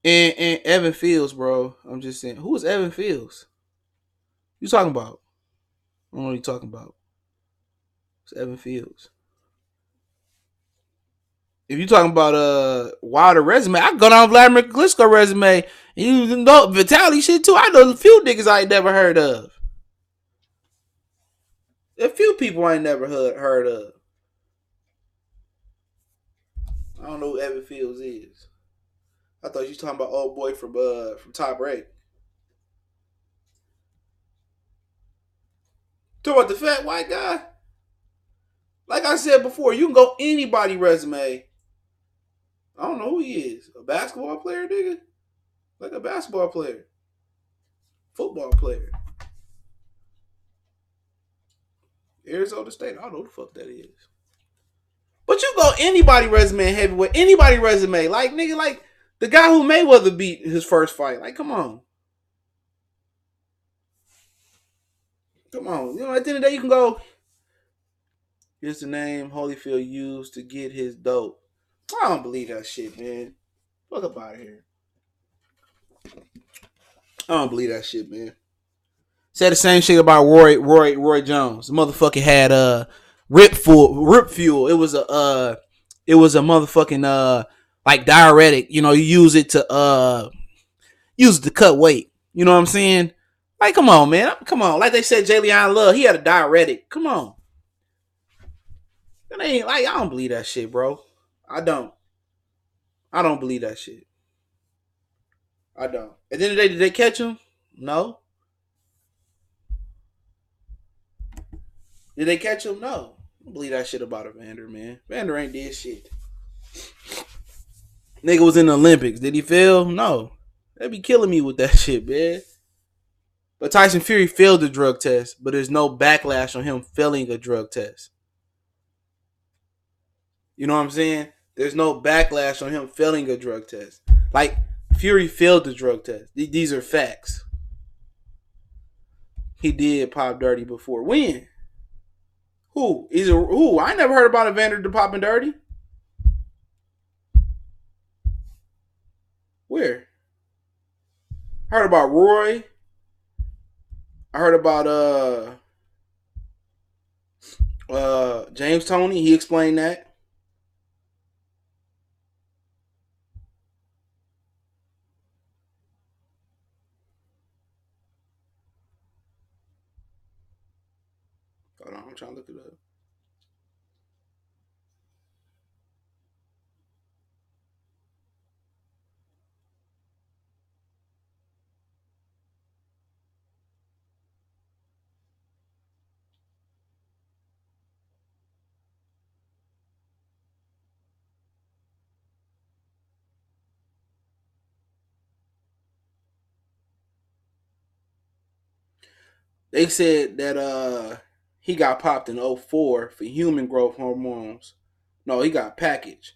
Evan Fields, bro. I'm just saying, who is Evan Fields? You talking about? I don't know what you talking about. It's Evan Fields. If you talking about Wilder resume, I go down Vladimir Klitschko resume. And you know Vitaly shit too. I know a few niggas I ain't never heard of. A few people I ain't never heard of. I don't know who Evan Fields is. I thought you was talking about old boy from Top Rank. Talk about the fat white guy. Like I said before, you can go anybody resume. I don't know who he is. A basketball player, nigga? Like a basketball player. Football player. Arizona State. I don't know who the fuck that is. But you go anybody resume heavyweight. Anybody resume. Like, nigga, like the guy who Mayweather beat his first fight. Like, come on. Come on. At the end of the day, you can go. Here's the name Holyfield used to get his dope. I don't believe that shit, man. Fuck up out of here. I don't believe that shit, man. Said the same shit about Roy Jones. The motherfucker had rip fuel. It was a motherfucking like diuretic. You use it to cut weight. You know what I'm saying? Like, come on, man. Come on. Like they said, Jalen Love, he had a diuretic. Come on. It ain't like I don't believe that shit, bro. I don't. I don't believe that shit. I don't. At the end of the day, did they catch him? No. Did they catch him? No. I don't believe that shit about Evander, man. Evander ain't did shit. Nigga was in the Olympics. Did he fail? No. They be killing me with that shit, man. But Tyson Fury failed the drug test, but there's no backlash on him failing a drug test. You know what I'm saying? There's no backlash on him failing a drug test. Like, Fury failed the drug test. These are facts. He did pop dirty before. When? Who? Who? I never heard about Evander popping dirty. Where? I heard about Roy. I heard about James Toney. He explained that. Hold on, I'm trying to look it up. They said that he got popped in '04 for human growth hormones. No, he got packaged.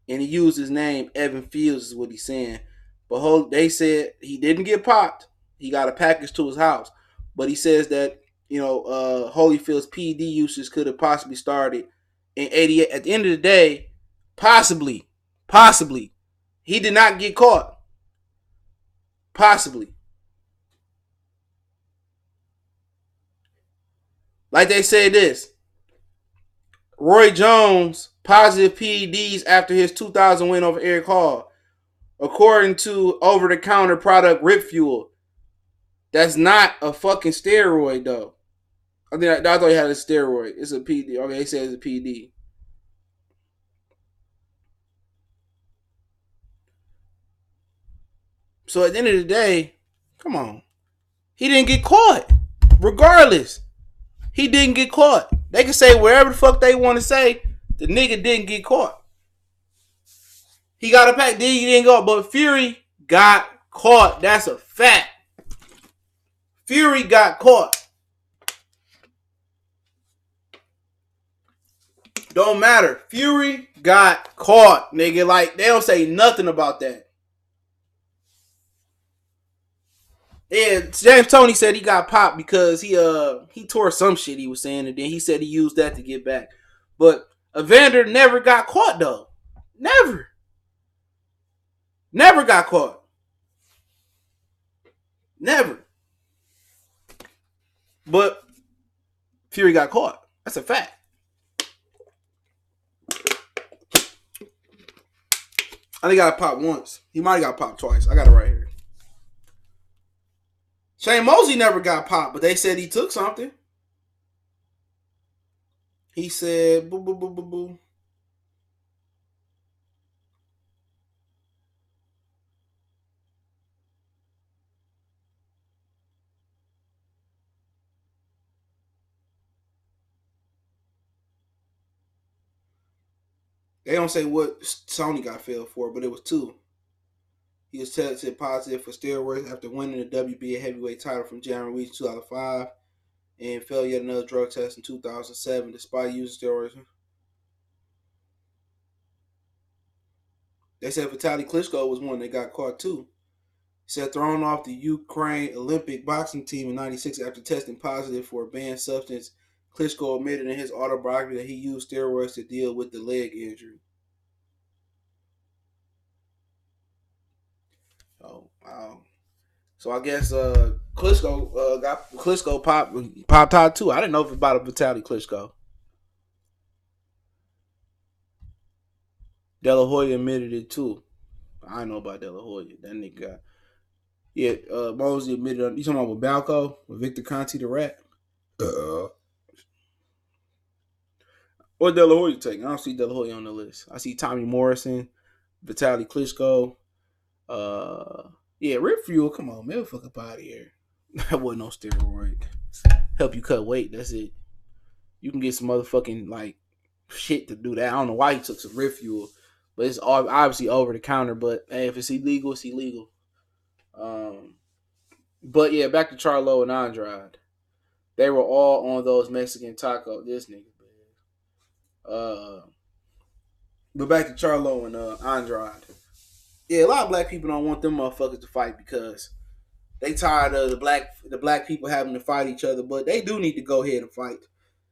And he used his name, Evan Fields, is what he's saying. But they said he didn't get popped. He got a package to his house. But he says that, Holyfield's PED usage could have possibly started in '88. At the end of the day, possibly, he did not get caught. Possibly. Like they say this. Roy Jones, positive PEDs after his 2000 win over Eric Hall. According to over-the-counter product Rip Fuel. That's not a fucking steroid, though. I thought he had a steroid. It's a PD. Okay, he says it's a PD. So at the end of the day, come on. He didn't get caught. Regardless, he didn't get caught. They can say whatever the fuck they want to say. The nigga didn't get caught. He got a pack. He didn't go. But Fury got caught. That's a fact. Fury got caught. Don't matter. Fury got caught, nigga. Like, they don't say nothing about that. Yeah, James Toney said he got popped because he tore some shit he was saying, and then he said he used that to get back. But Evander never got caught, though. Never got caught. Never. But Fury got caught. That's a fact. I think I got popped once. He might have got popped twice. I got it right here. Shane Mosley never got popped, but they said he took something. He said, boo, boo, boo, boo, boo. They don't say what Sony got failed for, but it was 2. He was tested positive for steroids after winning the WBA heavyweight title from Jermall in 2005 and failed yet another drug test in 2007 despite using steroids. They said Vitaly Klitschko was one that got caught too. He said thrown off the Ukraine Olympic boxing team in '96 after testing positive for a banned substance. Klitschko admitted in his autobiography that he used steroids to deal with the leg injury. Oh, wow. So I guess Klitschko got Klitschko popped out too. I didn't know about a Vitaly Klitschko. De La Hoya admitted it too. I know about De La Hoya. That nigga got. Yeah, Mosley admitted. You talking about with Balco, with Victor Conti the Rat? Or De La Hoya taking? I don't see De La Hoya on the list. I see Tommy Morrison, Vitaly Klitschko. Yeah, Rip Fuel. Come on, man, fuck up out of here. That wasn't no steroid. Help you cut weight. That's it. You can get some motherfucking like shit to do that. I don't know why he took some Rip Fuel, but it's obviously over the counter. But hey, if it's illegal, it's illegal. Um, but yeah, back to Charlo and Andrade. They were all on those Mexican taco. This nigga, man. But back to Charlo and Andrade. Yeah, a lot of black people don't want them motherfuckers to fight because they tired of the black people having to fight each other. But they do need to go ahead and fight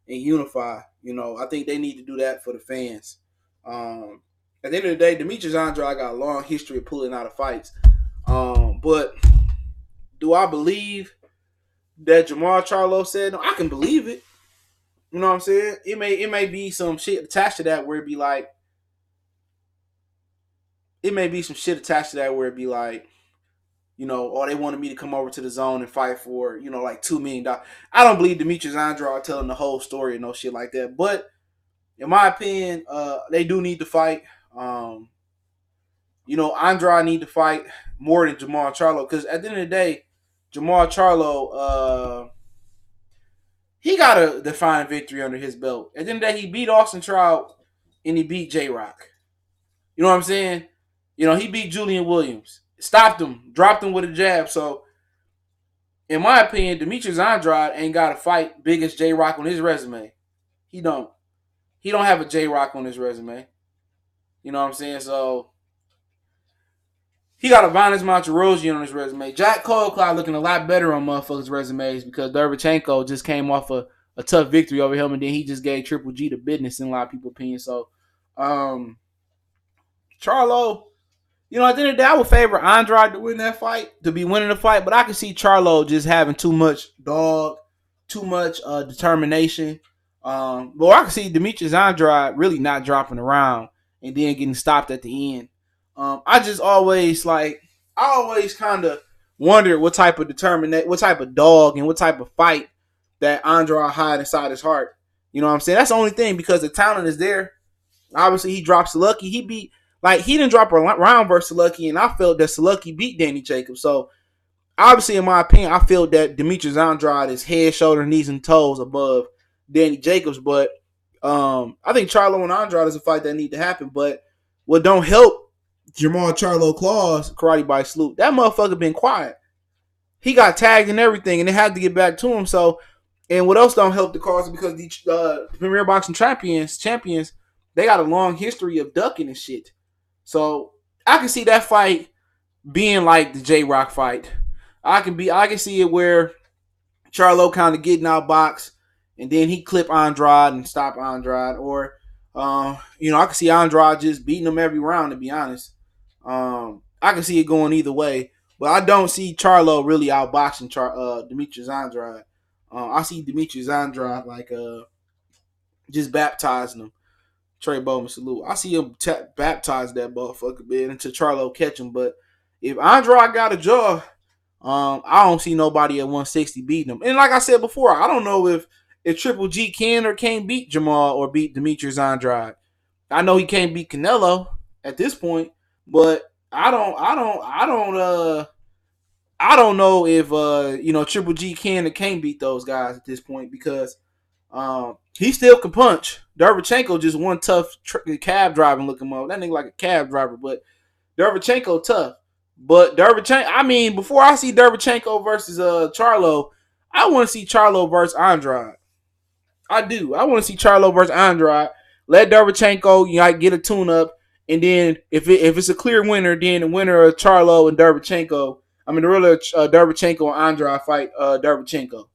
and unify. You know, I think they need to do that for the fans. At the end of the day, Demetrius Andrade got a long history of pulling out of fights. But do I believe that Jermall Charlo said no? I can believe it. You know what I'm saying? It may be some shit attached to that where it be like, it may be some shit attached to that where it be like, you know, or they wanted me to come over to the zone and fight for, you know, like $2 million. I don't believe Demetrius Andrade telling the whole story and no shit like that. But in my opinion, they do need to fight. You know, Andrade need to fight more than Jermall Charlo because at the end of the day, Jermall Charlo, he got a defining victory under his belt. At the end of the day, he beat Austin Trout and he beat J Rock. You know what I'm saying? You know, he beat Julian Williams. Stopped him, dropped him with a jab. So, in my opinion, Demetrius Andrade ain't got a fight big as J Rock on his resume. He don't. He don't have a J Rock on his resume. You know what I'm saying? So, he got a Vanes Monterosian on his resume. Jack Colecloud looking a lot better on motherfuckers' resumes because Derevchenko just came off a tough victory over him, and then he just gave Triple G the business in a lot of people's opinion. So, Charlo, you know, at the end of the day, I would favor Andrade to win that fight, to be winning the fight, but I can see Charlo just having too much dog, too much determination. But I can see Demetrius Andrade really not dropping around and then getting stopped at the end. I always kind of wondered what type of what type of dog and what type of fight that Andrade had inside his heart. You know what I'm saying? That's the only thing because the talent is there. Obviously, he drops Lucky. He didn't drop a round versus Lucky, and I felt that Lucky beat Danny Jacobs. So, obviously, in my opinion, I feel that Demetrius Andrade is head, shoulder, knees, and toes above Danny Jacobs. But I think Charlo and Andrade is a fight that need to happen. But what don't help Jermall Charlo Claus, Karate by Salute, that motherfucker been quiet. He got tagged and everything, and they had to get back to him. So, and what else don't help the cause because the Premier Boxing champions, they got a long history of ducking and shit. So I can see that fight being like the J Rock fight. I can see it where Charlo kind of getting out box and then he clip Andrade and stop Andrade, or you know, I can see Andrade just beating him every round. To be honest, I can see it going either way, but I don't see Charlo really outboxing Demetrius Andrade. I see Demetrius Andrade like just baptizing him. Trey Bowman salute. I see him baptize that motherfucker, man, until Charlo catch him. But if Andrade got a jaw, I don't see nobody at 160 beating him. And like I said before, I don't know if Triple G can or can't beat Jermall or beat Demetrius Andrade. I know he can't beat Canelo at this point, but I don't know if you know, Triple G can or can't beat those guys at this point because he still can punch. Derevchenko just one tough cab driving looking up. That nigga like a cab driver, but Derevchenko tough. But before I see Derevchenko versus Charlo, I want to see Charlo versus Andrade. I do. I want to see Charlo versus Andrade. Let Derevchenko, you know, get a tune up, and then if it's a clear winner, then the winner of Charlo and Derevchenko, the real Derevchenko and Andrade fight Derevchenko.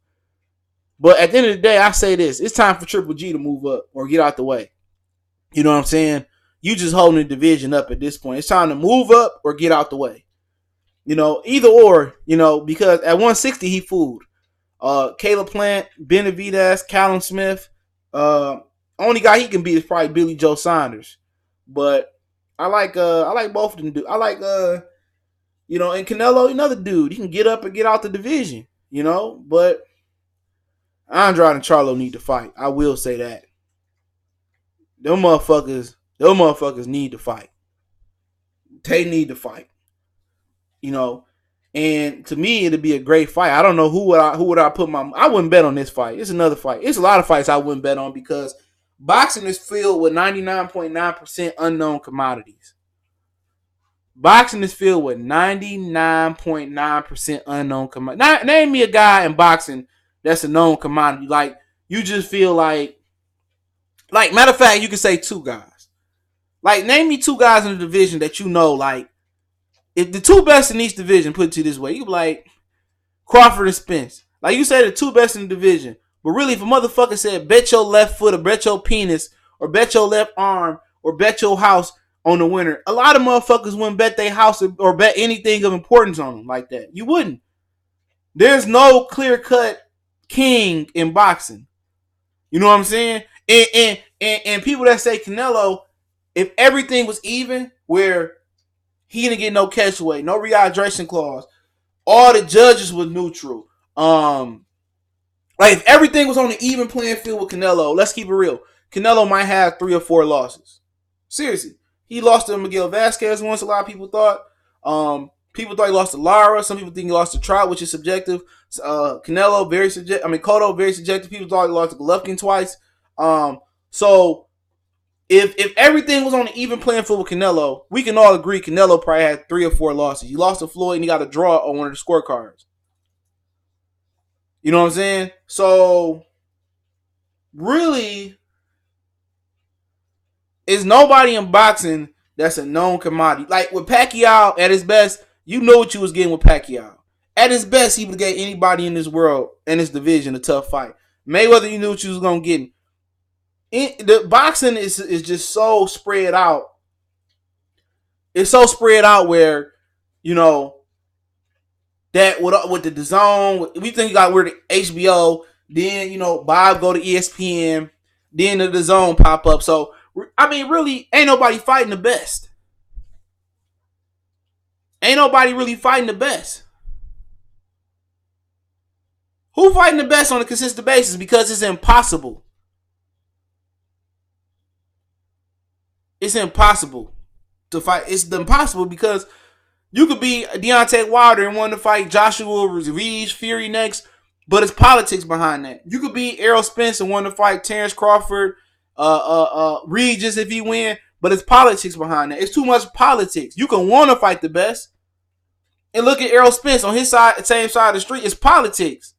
But at the end of the day, I say this: it's time for Triple G to move up or get out the way. You know what I'm saying? You just holding the division up at this point. It's time to move up or get out the way. You know, either or. You know, because at 160 he fooled. Caleb Plant, Benavidez, Callum Smith. Only guy he can beat is probably Billy Joe Saunders. But I like both of them. I like you know, and Canelo, another dude. He can get up and get out the division. You know, but Andrade and Charlo need to fight. I will say that. Them motherfuckers need to fight. They need to fight. You know, and to me, it'd be a great fight. I don't know who would I put my. I wouldn't bet on this fight. It's another fight. It's a lot of fights I wouldn't bet on because boxing is filled with 99.9% unknown commodities. Boxing is filled with 99.9% unknown commodity. Name me a guy in boxing that's a known commodity. Like you just feel like matter of fact, you can say two guys. Like name me two guys in the division that you know. Like if the two best in each division, put it to this way, you be like Crawford and Spence. Like you say the two best in the division. But really, if a motherfucker said bet your left foot or bet your penis or bet your left arm or bet your house on the winner, a lot of motherfuckers wouldn't bet their house or bet anything of importance on them like that. You wouldn't. There's no clear-cut king in boxing. You know what I'm saying? And people that say Canelo, if everything was even, where he didn't get no catch weight, no rehydration clause, all the judges were neutral. Like if everything was on the even playing field with Canelo, let's keep it real. Canelo might have 3 or 4 losses. Seriously. He lost to Miguel Vasquez once, a lot of people thought. People thought he lost to Lara. Some people think he lost to Trout, which is subjective. Canelo, very subjective. Cotto, very subjective. People thought he lost to Golovkin twice. So if everything was on the even playing field with Canelo, we can all agree Canelo probably had 3 or 4 losses. He lost to Floyd and he got a draw on one of the scorecards. You know what I'm saying? So really, is nobody in boxing that's a known commodity. Like with Pacquiao at his best, you know what you was getting with Pacquiao. At his best, he would have gave anybody in this world, in this division, a tough fight. Mayweather, you knew what you was going to get. The boxing is just so spread out. It's so spread out where, you know, that with the DAZN, we think you got where the HBO, then, you know, Bob go to ESPN, then the DAZN pop up. So, I mean, really, ain't nobody fighting the best. Ain't nobody really fighting the best. Who fighting the best on a consistent basis? Because it's impossible. It's impossible to fight. It's impossible because you could be Deontay Wilder and want to fight Joshua Reeves, Fury next, but it's politics behind that. You could be Errol Spence and want to fight Terrence Crawford, Regis if he win, but it's politics behind that. It's too much politics. You can want to fight the best, and look at Errol Spence on his side, same side of the street. It's politics.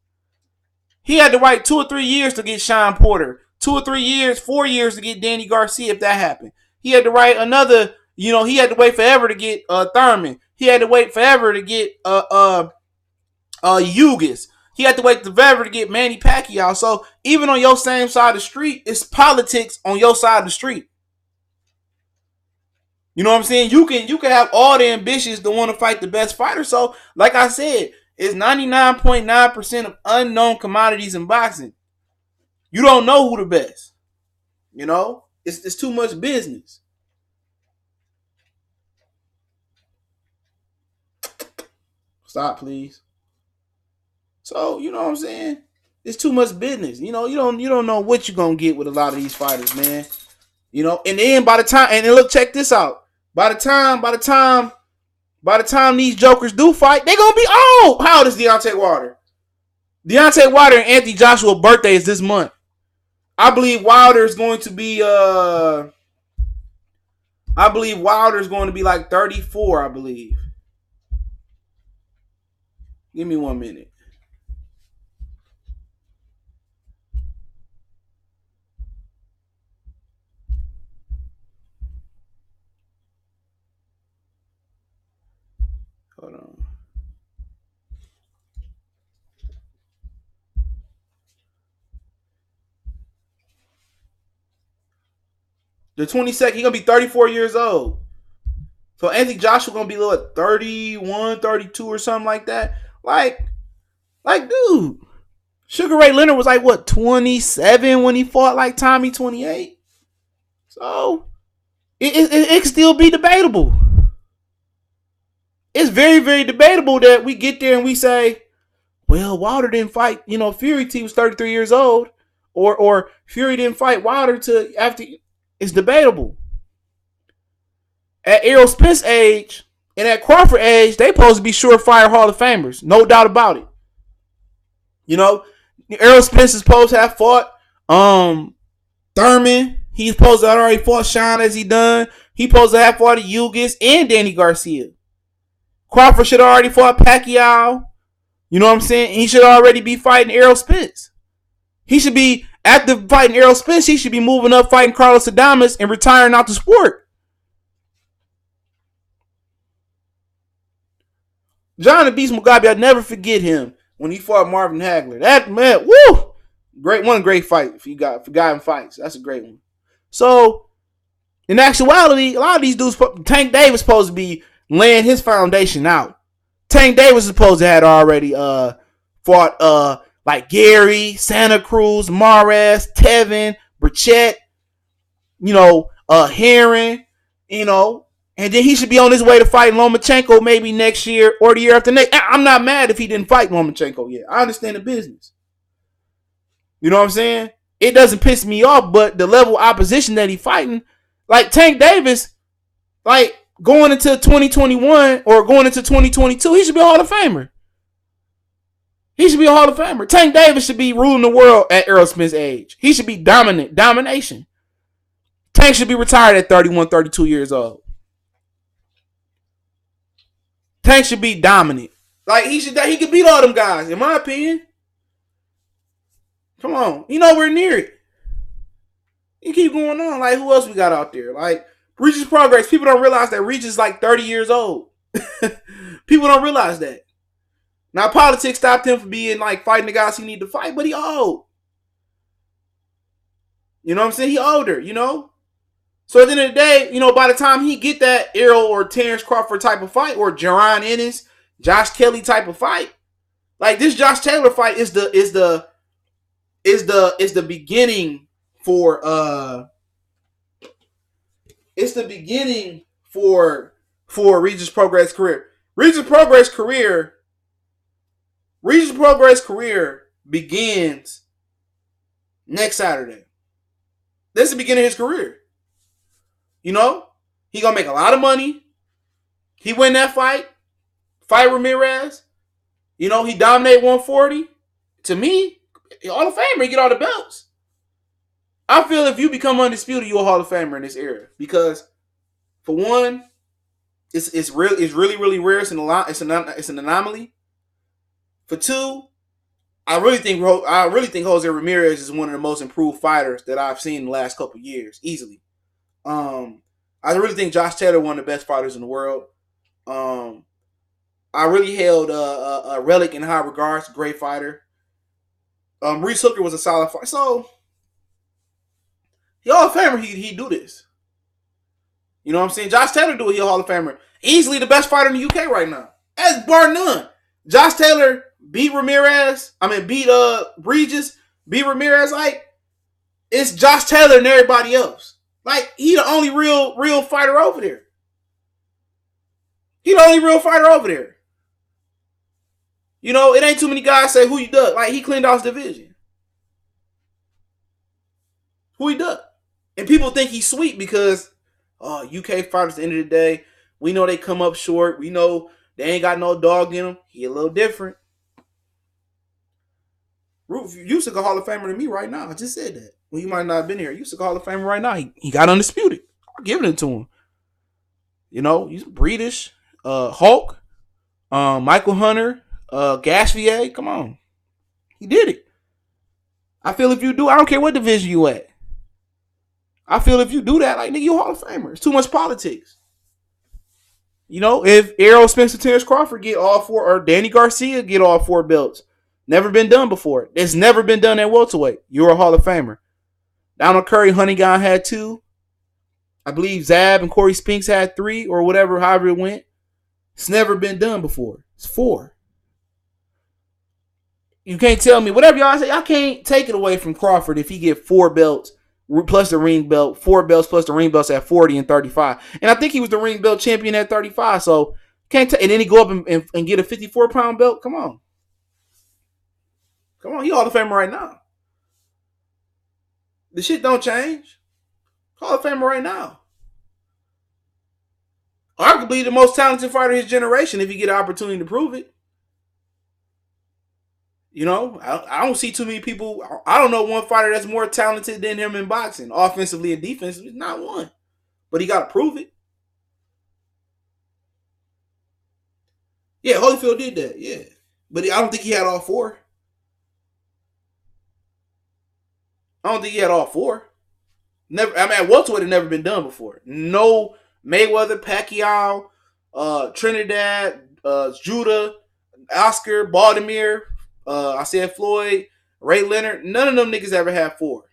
He had to wait 2 or 3 years to get Sean Porter, 2 or 3 years, 4 years to get Danny Garcia if that happened. He had to write another. You know, he had to wait forever to get Thurman. He had to wait forever to get Ugis. He had to wait forever to get Manny Pacquiao. So even on your same side of the street, it's politics on your side of the street. You know what I'm saying? You can have all the ambitions to want to fight the best fighter. So, like I said, it's 99.9% of unknown commodities in boxing. You don't know who the best. You know? It's too much business. Stop, please. So, you know what I'm saying? It's too much business. You know, you don't know what you're gonna get with a lot of these fighters, man. You know, and then by the time, and then look, check this out. By the time these jokers do fight, they gonna be old. How old is Deontay Wilder? Deontay Wilder and Anthony Joshua's birthday is this month. I believe Wilder is going to be like 34, I believe. Give me 1 minute. Hold on. The 22nd, he's going to be 34 years old. So Anthony Joshua going to be what, 31, 32 or something like that. Like, dude, Sugar Ray Leonard was like, what, 27 when he fought like Tommy, 28? So, it can still be debatable. It's very, very debatable that we get there and we say, well, Wilder didn't fight, Fury till he was 33 years old. Or Fury didn't fight Wilder till after. It's debatable. At Errol Spence age and at Crawford age, they supposed to be surefire Hall of Famers. No doubt about it. You know, Errol Spence is supposed to have fought Thurman. He's supposed to have already fought Sean as he done. He supposed to have fought Usyk and Danny Garcia. Crawford should have already fought Pacquiao. You know what I'm saying? He should already be fighting Errol Spence. He should be, after fighting Errol Spence, he should be moving up fighting Carlos Adames and retiring out the sport. John the Beast Mugabe, I'll never forget him when he fought Marvin Hagler. That, man, woo! Great fight if you got forgotten fights. That's a great one. So, in actuality, a lot of these dudes, Tank Davis supposed to be laying his foundation out. Tank Davis supposed to have already fought like Gary, Santa Cruz, Mares, Tevin, Burchett, Heron, and then he should be on his way to fight Lomachenko maybe next year or the year after next. I'm not mad if he didn't fight Lomachenko yet. I understand the business. You know what I'm saying? It doesn't piss me off, but the level of opposition that he's fighting, like Tank Davis, like going into 2021 or going into 2022, he should be a Hall of Famer. He should be a Hall of Famer. Tank Davis should be ruling the world at Errol Spence age. He should be domination. Tank should be retired at 31, 32 years old. Tank should be dominant. Like he could beat all them guys, in my opinion. Come on, we're near it. You keep going on. Like who else we got out there? Like Regis Progress. People don't realize that Regis is like 30 years old. People don't realize that. Now politics stopped him from being like fighting the guys he need to fight, but he old. You know what I'm saying? He older. So at the end of the day, by the time he get that Errol or Terrence Crawford type of fight, or Jaron Ennis, Josh Kelly type of fight, like this Josh Taylor fight is the beginning for it's the beginning for Regis Progress career. Regis Progress career begins next Saturday. This is the beginning of his career. He gonna make a lot of money. He win that fight Ramirez. He dominate 140. To me, Hall of Famer, he get all the belts. I feel if you become undisputed, you're a Hall of Famer in this era. Because, for one, it's really, really rare. It's an anomaly. For two, I really think Jose Ramirez is one of the most improved fighters that I've seen in the last couple of years, easily. I really think Josh Taylor one of the best fighters in the world. I really held a Relic in high regards, great fighter. Reese Hooker was a solid fighter. So, he Hall of Famer, he do this. You know what I'm saying? Josh Taylor do it, he a Hall of Famer. Easily the best fighter in the UK right now. As bar none. Josh Taylor beat Regis, beat Ramirez, like, it's Josh Taylor and everybody else. Like, he the only real fighter over there. It ain't too many guys say who you duck. Like, he cleaned out his division. Who he duck? And people think he's sweet because, UK fighters at the end of the day, we know they come up short. We know they ain't got no dog in them. He a little different. Usyk a Hall of Famer to me right now. I just said that. Well, you might not have been here. Usyk a Hall of Famer right now. He got undisputed. I'm giving it to him. He's British. Hulk. Michael Hunter. Gasvier. Come on. He did it. I feel if you do, I don't care what division you at. I feel if you do that, like, nigga, you a Hall of Famer. It's too much politics. If Errol Spence and Terrence Crawford get all four, or Danny Garcia get all four belts, never been done before. It's never been done at welterweight. You're a Hall of Famer. Donald Curry, Honeygun had 2. I believe Zab and Corey Spinks had 3, or whatever, however it went. It's never been done before. It's 4. You can't tell me, whatever y'all say, I can't take it away from Crawford if he get 4 belts plus the ring belt, 4 belts plus the ring belts at 40 and 35. And I think he was the ring belt champion at 35, so and then he go up and get a 54-pound belt? Come on. He Hall of Famer right now. The shit don't change. Hall of Famer right now. Arguably the most talented fighter of his generation if you get an opportunity to prove it. You know, I don't see too many people. I don't know one fighter that's more talented than him in boxing, offensively and defensively. Not one. But he got to prove it. Yeah, Holyfield did that. Yeah. But I don't think he had all four. I don't think he had all four. Never. I mean, at welterweight, it never been done before. No Mayweather, Pacquiao, Trinidad, Judah, Oscar, Baltimore. I said Floyd, Ray Leonard. None of them niggas ever had four.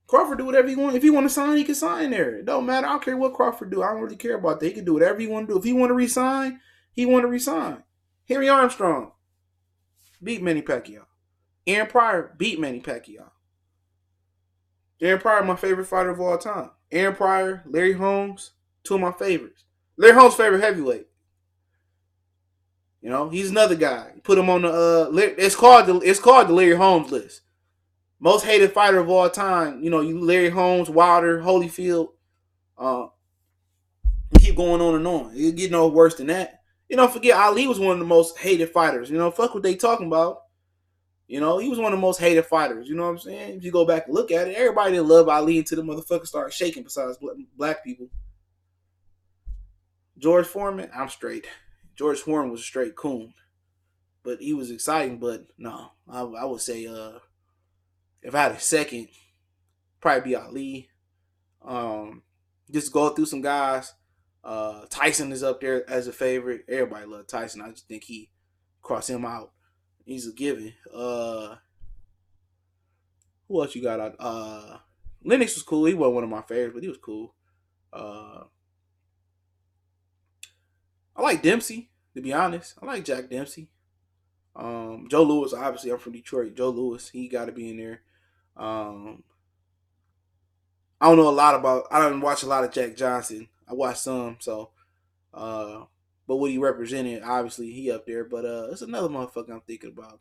Crawford do whatever he want. If he want to sign, he can sign there. It don't matter. I don't care what Crawford do. I don't really care about that. He can do whatever he want to do. If he want to resign, he want to resign. Henry Armstrong beat Manny Pacquiao. Aaron Pryor beat Manny Pacquiao. Aaron Pryor, my favorite fighter of all time. Aaron Pryor, Larry Holmes, two of my favorites. Larry Holmes' favorite heavyweight. You know, he's another guy. Put him on the it's called the Larry Holmes list. Most hated fighter of all time. You know, you Larry Holmes, Wilder, Holyfield. Uh, keep going on and on. It get no worse than that. You know, forget Ali was one of the most hated fighters. You know, fuck what they talking about. You know, he was one of the most hated fighters. You know what I'm saying? If you go back and look at it, everybody didn't love Ali until the motherfucker started shaking besides black people. George Foreman, I'm straight. George Foreman was a straight coon. But he was exciting, but no. I would say if I had a second, probably be Ali. Just go through some guys. Tyson is up there as a favorite. Everybody loves Tyson. I just think he cross him out. He's a given. Who else you got out? Lennox was cool. He wasn't one of my favorites, but he was cool. I like Dempsey, to be honest. I like Jack Dempsey. Joe Louis, obviously, I'm from Detroit. Joe Louis, he got to be in there. I don't know a lot about. I don't watch a lot of Jack Johnson. I watched some, so. But what he represented, obviously, he up there. But it's another motherfucker I'm thinking about.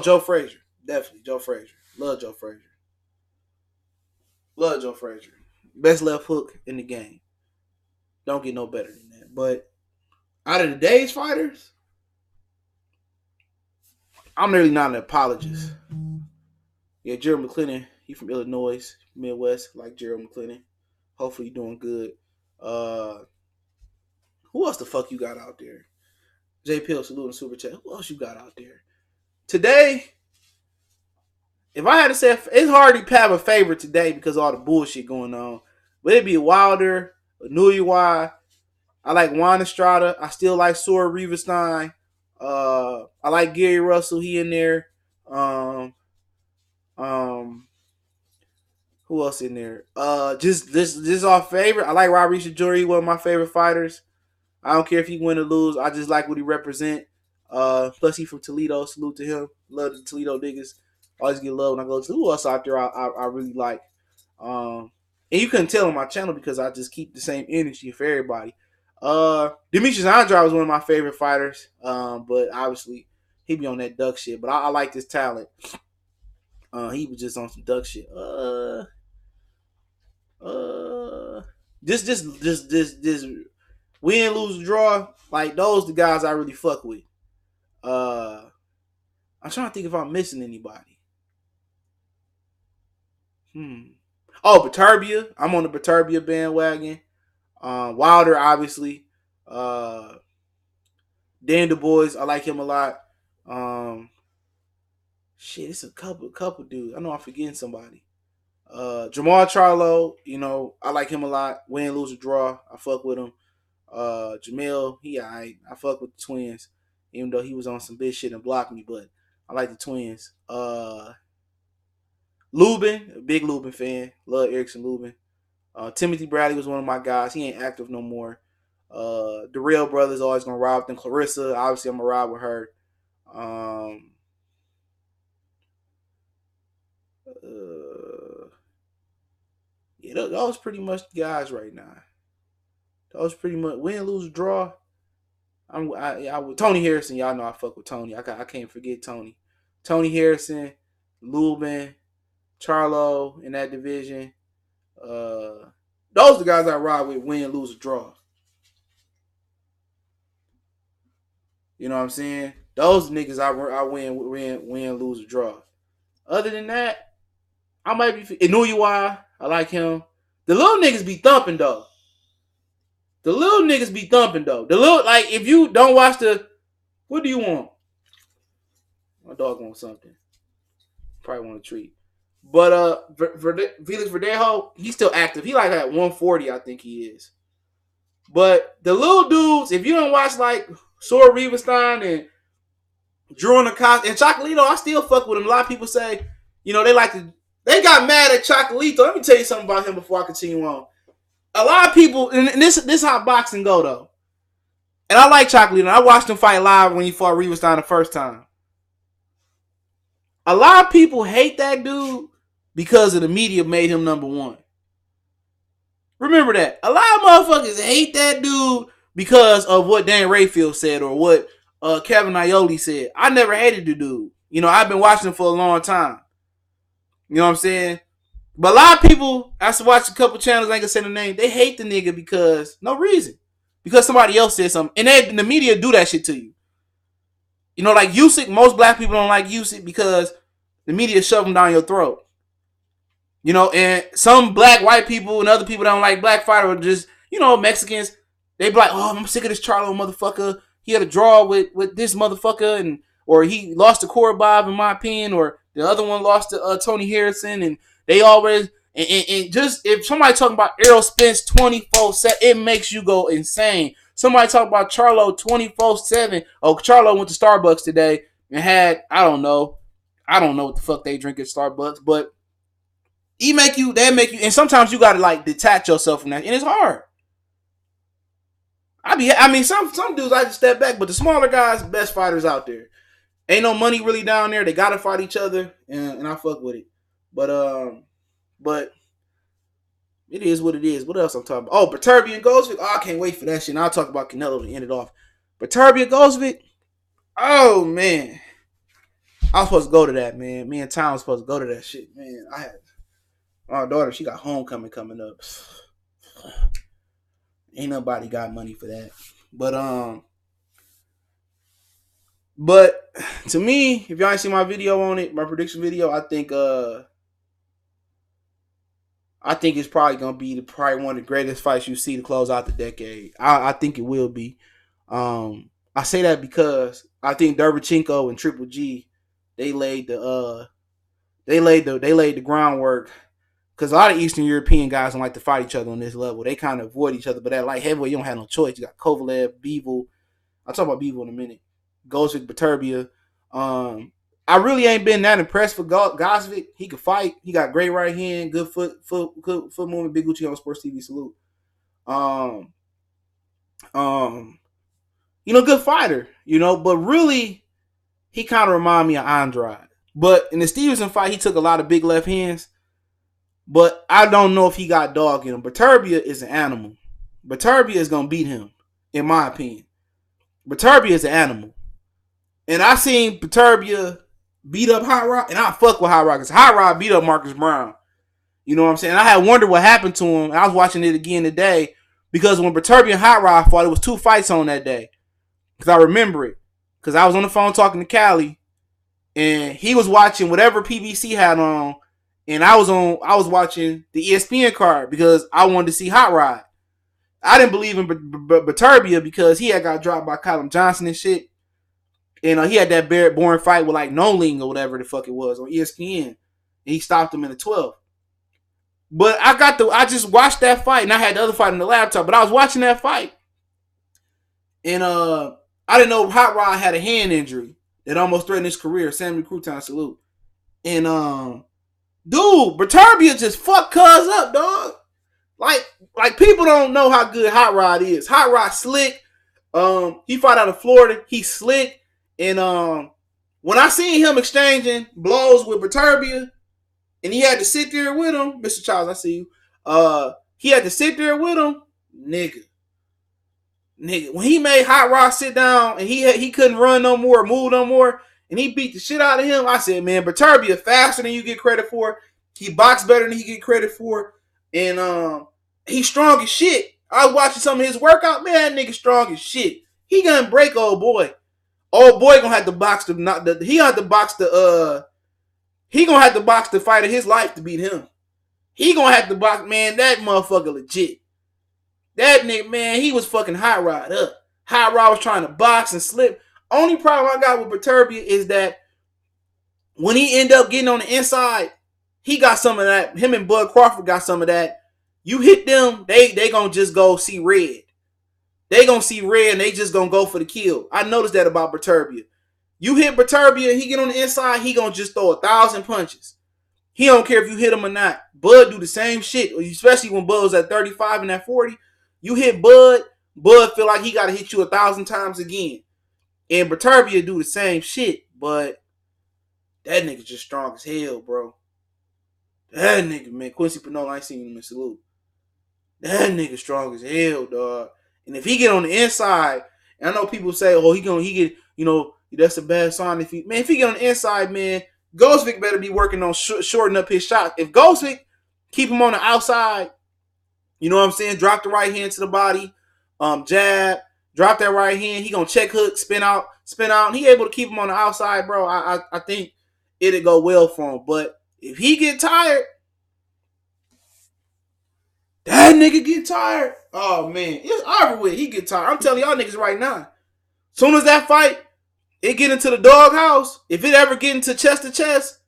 Joe Frazier, definitely Joe Frazier. Love Joe Frazier. Love Joe Frazier. Best left hook in the game. Don't get no better than that. But out of today's fighters, I'm really not an apologist. Yeah, Gerald McClellan, he from Illinois, Midwest, like Gerald McClellan. Hopefully, doing good. Who else the fuck you got out there? J. Pill, salute and super chat. Who else you got out there? Today, if I had to say, it's hard to have a favorite today because of all the bullshit going on. But it'd be Wilder, Nuyuwa. I like Juan Estrada. I still like Sora Riverstein. I like Gary Russell. He in there. Who else in there? Just this our favorite. I like Robert Shajuri. One of my favorite fighters. I don't care if he win or lose. I just like what he represent. Plus he from Toledo. Salute to him. Love the Toledo niggas. Always get love when I go to. Who else out there I really like? And you couldn't tell on my channel because I just keep the same energy for everybody. Demetrius Andrade was one of my favorite fighters. But obviously he be on that duck shit. But I like this talent. He was just on some duck shit. This win, lose, draw. Like those the guys I really fuck with. I'm trying to think if I'm missing anybody. Beterbiev. I'm on the Beterbiev bandwagon. Wilder, obviously. Dan Du Bois, I like him a lot. It's a couple dudes. I know I'm forgetting somebody. Jermall Charlo, you know, I like him a lot. Win, lose, or draw. I fuck with him. Jamil, he alright. I fuck with the twins. Even though he was on some bitch shit and blocked me, but I like the twins. Lubin, a big Lubin fan. Love Erickson Lubin. Timothy Bradley was one of my guys. He ain't active no more. The Real Brothers always gonna ride with them. Clarissa, obviously I'm gonna ride with her. Those pretty much the guys right now. Those pretty much win, lose, draw. Tony Harrison, y'all know I fuck with Tony. I can't forget Tony. Tony Harrison, Lubin, Charlo in that division. Those are the guys I ride with, win, lose, or draw. You know what I'm saying? Those niggas I win, lose, or draw. Other than that, I might be Inuyai. I like him. The little niggas be thumping though. The little niggas be thumping though. The little like if you don't watch the, what do you want? My dog wants something. Probably want a treat. But Felix Verdejo, he's still active. He like at 140, I think he is. But the little dudes, if you don't watch like Sora Riebenstein and Drew Nakata and Chocolito, I still fuck with him. A lot of people say, you know, they got mad at Chocolito. Let me tell you something about him before I continue on. A lot of people, and this how boxing go though. And I like Chocolito. I watched him fight live when he fought Riebenstein the first time. A lot of people hate that dude because of the media made him number one. Remember that. A lot of motherfuckers hate that dude because of what Dan Rayfield said or what Kevin Iole said. I never hated the dude. You know, I've been watching him for a long time. You know what I'm saying? But a lot of people, after watching a couple channels, I ain't gonna say the name, they hate the nigga because no reason. Because somebody else said something. And the media do that shit to you. You know, like Usyk, most black people don't like Usyk because the media shove him down your throat. You know, and some black, white people and other people that don't like black fighter or just, you know, Mexicans, they be like, oh, I'm sick of this Charlo motherfucker. He had a draw with this motherfucker, and or he lost to Korobov, in my opinion, or the other one lost to Tony Harrison, and they always, and just, if somebody talking about Errol Spence 24/7, it makes you go insane. Somebody talking about Charlo 24/7. Oh, Charlo went to Starbucks today and had, I don't know what the fuck they drink at Starbucks, but they make you, and sometimes you gotta like detach yourself from that, and it's hard. Some dudes I just step back, but the smaller guys, best fighters out there. Ain't no money really down there. They gotta fight each other, and I fuck with it. But it is what it is. What else I'm talking about? Oh, Beterbiev and Gvozdyk. Oh, I can't wait for that shit. And I'll talk about Canelo to end it off. Beterbiev, Gvozdyk. Oh man, I was supposed to go to that, man. Me and Tom was supposed to go to that shit, man. I had my daughter. She got homecoming coming up. Ain't nobody got money for that. But to me, if y'all ain't seen my video on it, my prediction video, I think it's probably gonna be probably one of the greatest fights you see to close out the decade. I think it will be. I say that because I think Derevchenko and Triple G, they laid the groundwork. Because a lot of Eastern European guys don't like to fight each other on this level. They kind of avoid each other. But at light heavyweight, you don't have no choice. You got Kovalev, Bivol. I'll talk about Bivol in a minute. Gvozdyk, Beterbiev. I really ain't been that impressed with Gvozdyk. He could fight. He got great right hand, good foot movement. Big Gucci on Sports TV. Salute. Good fighter. But really, he kind of remind me of Andrade. But in the Stevenson fight, he took a lot of big left hands. But I don't know if he got dog in him. Beterbiev is an animal. Beterbiev is going to beat him, in my opinion. Beterbiev is an animal. And I seen Beterbiev beat up Hot Rod, and I fuck with Hot Rod, because Hot Rod beat up Marcus Brown. You know what I'm saying? And I had wondered what happened to him, and I was watching it again today, because when Beterbiev and Hot Rod fought, it was 2 fights on that day. Because I remember it. Because I was on the phone talking to Callie, and he was watching whatever PBC had on, and I was watching the ESPN card because I wanted to see Hot Rod. I didn't believe in Beterbiev because he had got dropped by Callum Johnson and shit. And he had that boring fight with like Noling or whatever the fuck it was on ESPN. And he stopped him in the 12th. But I just watched that fight, and I had the other fight on the laptop, but I was watching that fight. And I didn't know Hot Rod had a hand injury that almost threatened his career. Sammy Crouton, salute. And dude, Beterbiev just fucked Cuz up, dog. Like people don't know how good Hot Rod is. Hot Rod slick. He fought out of Florida. He's slick. And when I seen him exchanging blows with Beterbiev, and he had to sit there with him, Mr. Charles, I see you. He had to sit there with him, nigga. When he made Hot Rod sit down and he couldn't run no more, move no more, and he beat the shit out of him, I said, man, Beterbiev faster than you get credit for. He boxed better than he get credit for, and he's strong as shit. I was watching some of his workout. Man, that nigga strong as shit. He gonna break old boy. Old boy gonna have to box the not the. He gonna have to box the. He gonna have to box the fight of his life to beat him. He gonna have to box. Man, that motherfucker legit. That nigga, man, he was fucking Hot Rod up. Hot Rod was trying to box and slip. Only problem I got with Beterbiev is that when he end up getting on the inside, he got some of that. Him and Bud Crawford got some of that. You hit them, they gonna just go see red. They gonna see red and they just gonna go for the kill. I noticed that about Beterbiev. You hit Beterbiev and he get on the inside, he gonna just throw 1,000 punches. He don't care if you hit him or not. Bud do the same shit, especially when Bud was at 35 and at 40. You hit Bud, Bud feel like he gotta hit you 1,000 times again. And Beterbiev do the same shit, but that nigga just strong as hell, bro. That nigga, man, Quincy Pinola, I ain't seen him in salute. That nigga strong as hell, dog. And if he get on the inside, and I know people say, oh, he get, you know, that's a bad sign. If he get on the inside, man, Gvozdyk better be working on shortening up his shot. If Gvozdyk keep him on the outside, you know what I'm saying? Drop the right hand to the body, jab, drop that right hand. He gonna check hook, spin out, and he able to keep him on the outside, bro. I think it'll go well for him. But if he get tired, that nigga get tired. Oh man, it's over with. He get tired. I'm telling y'all niggas right now. Soon as that fight, it get into the doghouse. If it ever get into chest to chest,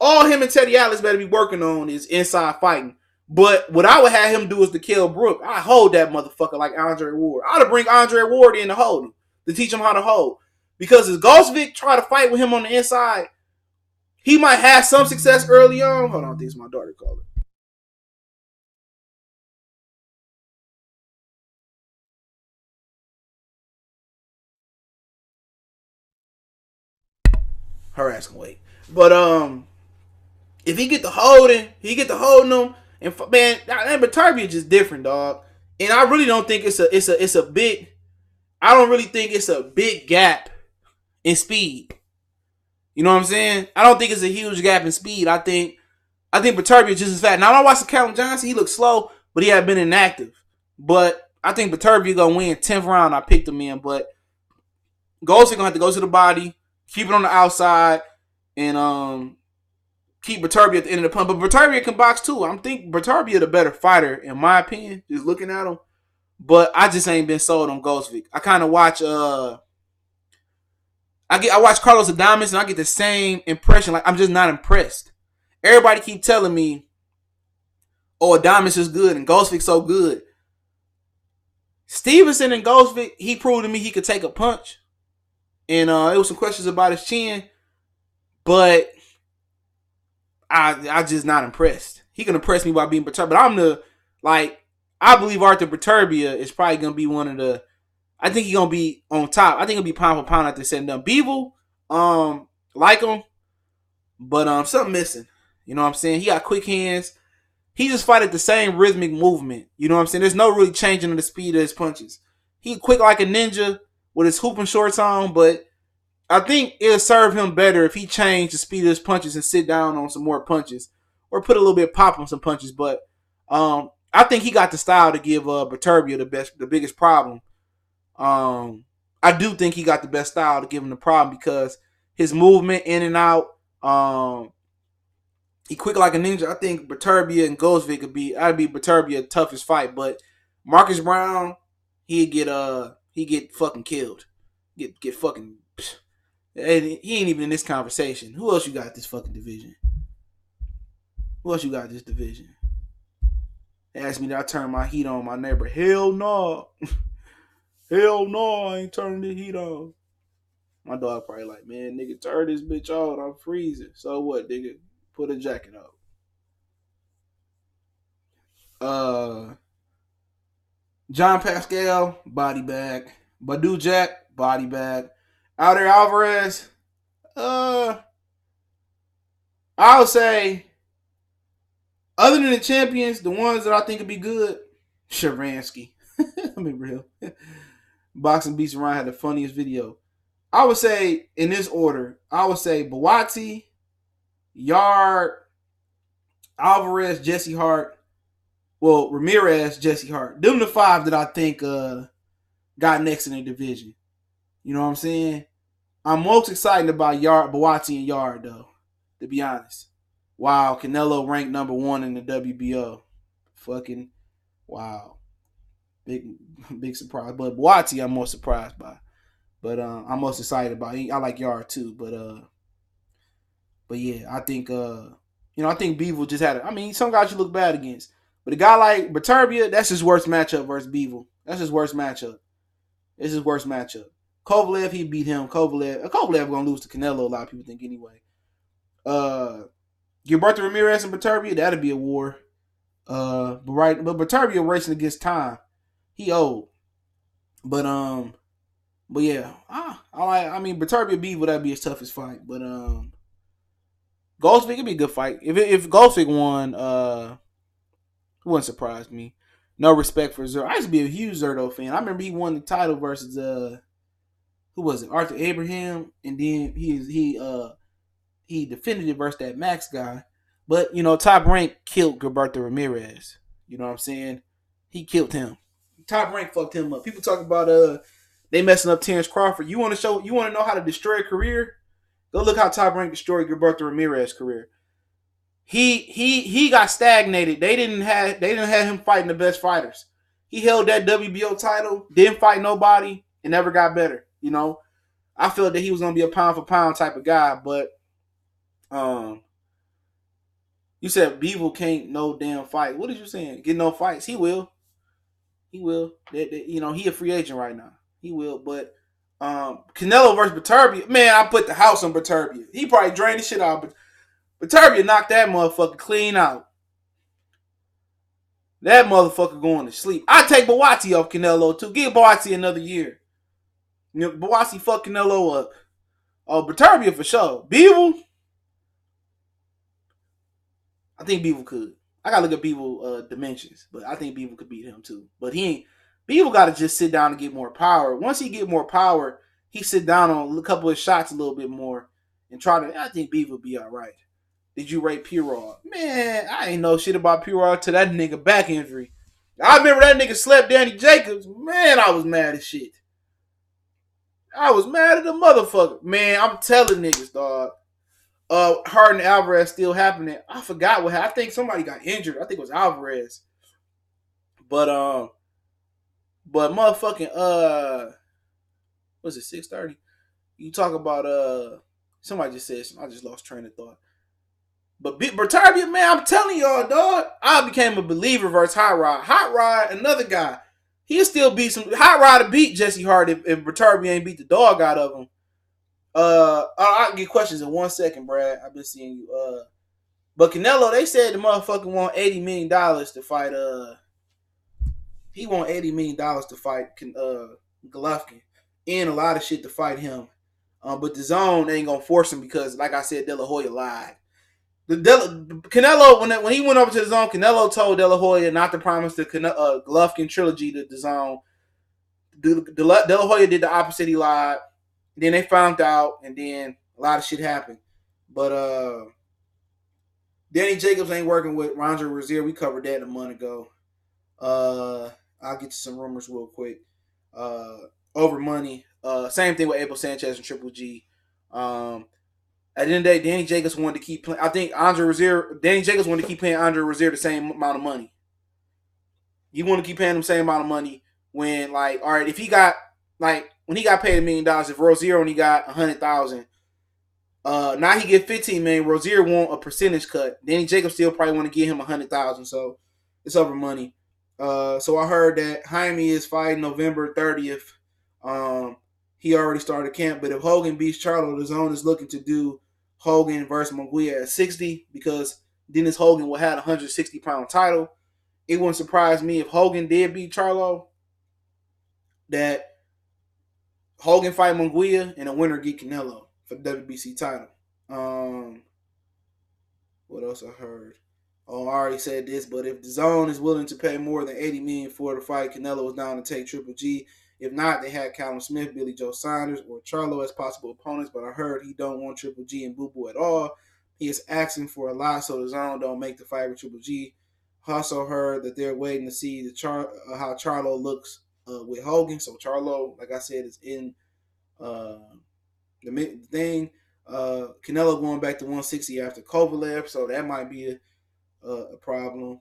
all him and Teddy Atlas better be working on is inside fighting. But what I would have him do is to kill Brook. I hold that motherfucker like Andre Ward. I'd bring Andre Ward in to hold him, to teach him how to hold. Because if Gvozdyk try to fight with him on the inside, he might have some success early on. Hold on, I think it's my daughter calling. Her ass can wait. But if he get to holding him, and man, that Beterbiev is just different, dog. And I really don't think it's a big. I don't really think it's a big gap in speed. You know what I'm saying? I don't think it's a huge gap in speed. I think Beterbiev is just as fast. Now I watched Callum Johnson. He looked slow, but he had been inactive. But I think Beterbiev gonna win 10th round. I picked him in, but Gvozdyk gonna have to go to the body, keep it on the outside, and keep Beterbiev at the end of the punch. But Beterbiev can box too. I think Beterbiev the better fighter, in my opinion, just looking at him. But I just ain't been sold on Gvozdyk. I kind of watch I watch Carlos Adames and I get the same impression. Like, I'm just not impressed. Everybody keep telling me, oh, Adames is good and Gvozdyk so good. Stevenson and Gvozdyk, he proved to me he could take a punch. And there was some questions about his chin. But I just not impressed. He can impress me by being Beterbiev. But I believe Arthur Beterbiev is probably going to be one of the, I think he's going to be on top. I think he'll be pound for pound after said and done. Bevel, like him, but something missing. You know what I'm saying? He got quick hands. He just fight at the same rhythmic movement. You know what I'm saying? There's no really changing of the speed of his punches. He quick like a ninja with his hooping shorts on, but I think it'll serve him better if he changed the speed of his punches and sit down on some more punches or put a little bit of pop on some punches. But I think he got the style to give Beterbiev the biggest problem. I do think he got the best style to give him the problem because his movement in and out, he quick like a ninja. I think Beterbiev and Gvozdyk I'd be Beterbiev's toughest fight, but Marcus Brown, he'd get fucking killed. Get fucking. He ain't even in this conversation. Who else you got this fucking division? Who else you got this division? They asked me, did I turn my heat on my neighbor? Hell no. Hell no, I ain't turning the heat on. My dog probably like, man, nigga, turn this bitch on. I'm freezing. So what, nigga? Put a jacket on. John Pascal, body bag. Badu Jack, body bag. Alder Alvarez, I would say, other than the champions, the ones that I think would be good, Sharansky. Let me be real. Boxing Beats Around had the funniest video. I would say, in this order, I would say Buatsi, Yard, Alvarez, Jesse Hart, well, Ramirez, Jesse Hart. Them the five that I think got next in the division. You know what I'm saying? I'm most excited about Yard, Buatsi and Yard though, to be honest. Wow, Canelo ranked number one in the WBO. Fucking wow. Big big surprise. But Buatsi I'm most surprised by. But I'm most excited about. I like Yard too, but yeah, I think I think Beevil just had. I mean, some guys you look bad against, but a guy like Beterbiev, that's his worst matchup versus Beevil. That's his worst matchup. It's his worst matchup. Kovalev, he beat him. Kovalev gonna lose to Canelo. A lot of people think anyway. Uh, Gilberto Ramirez and Beterbiev, that'd be a war. But Beterbiev racing against time. He old, but yeah, I mean, Beterbiev Beevil, that'd be his toughest fight. But Gvozdyk, it'd be a good fight. If Gvozdyk won, it wouldn't surprise me. No respect for Zerdo. I used to be a huge Zerdo fan. I remember he won the title versus who was it? Arthur Abraham, and then he defended it versus that Max guy. But Top Rank killed Gilberto Ramirez. You know what I'm saying? He killed him. Top Rank fucked him up. People talk about they messing up Terrence Crawford. You want to know how to destroy a career? Go look how Top Rank destroyed Gilberto Ramirez's career. He got stagnated. They didn't have him fighting the best fighters. He held that WBO title, didn't fight nobody, and never got better. I felt that he was gonna be a pound for pound type of guy, but you said Beevil can't no damn fight. What did you saying? Get no fights. He will. He will. He a free agent right now. He will, but Canelo versus Beterbiev, man, I put the house on Beterbiev. He probably drained the shit out, but Beterbiev knocked that motherfucker clean out. That motherfucker going to sleep. I take Buatsi off Canelo too. Give Buatsi another year. Buatsi fuck Canelo up. Oh, Beterbiev for sure. Beevil, I think Beevil could. I gotta look at Beevil dimensions, but I think Beevil could beat him too. But he ain't. Beevil got to just sit down and get more power. Once he get more power, he sit down on a couple of shots a little bit more and try to. I think Beevil be all right. Did you rate Pirog? Man, I ain't know shit about Pirog till that nigga back injury. I remember that nigga slept Danny Jacobs. Man, I was mad as shit. I was mad at the motherfucker. Man, I'm telling niggas, dog. Hart and Alvarez still happening. I forgot what happened. I think somebody got injured. I think it was Alvarez. But motherfucking was it 6:30? You talk about somebody just said something. I just lost train of thought. But Beterbiev, man, I'm telling y'all, dog, I became a believer versus Hot Rod. Hot Rod, another guy. He'll still beat some. Hot Rod to beat Jesse Hart if Beterbiev ain't beat the dog out of him. I'll get questions in 1 second, Brad. I've been seeing you. But Canelo, they said the motherfucker want $80 million to fight. He want $80 million to fight Golovkin, and a lot of shit to fight him. But the zone ain't gonna force him because, like I said, De La Hoya lied. Canelo, when he went over to the zone, Canelo told De La Hoya not to promise the Golovkin trilogy to the zone. De La Hoya did the opposite. He lied. Then they found out, and then a lot of shit happened. But Danny Jacobs ain't working with Ronda Rozier. We covered that a month ago. I'll get to some rumors real quick. Over money. Same thing with Abel Sanchez and Triple G. At the end of the day, Danny Jacobs wanted to keep playing. I think Danny Jacobs wanted to keep paying Andre Rozier the same amount of money. You want to keep paying him the same amount of money when, like, all right, if he got, like, when he got paid $1 million, if Rozier only got $100,000, now he get $15 million. Rozier want a percentage cut. Danny Jacobs still probably want to give him $100,000, so it's over money. So I heard that Jaime is fighting November 30th. He already started camp, but if Hogan beats Charlo, the zone is looking to do Hogan versus Munguia at 60 because Dennis Hogan will have a 160-pound title. It wouldn't surprise me if Hogan did beat Charlo, that Hogan fight Munguia and a winner get Canelo for the WBC title. What else I heard? Oh, I already said this, but if the zone is willing to pay more than $80 million for the fight, Canelo is down to take Triple G. If not, they had Callum Smith, Billy Joe Saunders, or Charlo as possible opponents, but I heard he don't want Triple G and Boo Boo at all. He is asking for a lot so the zone don't make the fight with Triple G. Also heard that they're waiting to see how Charlo looks with Hogan. So Charlo, like I said, is in uh, the thing. Canelo going back to 160 after Kovalev, so that might be a problem.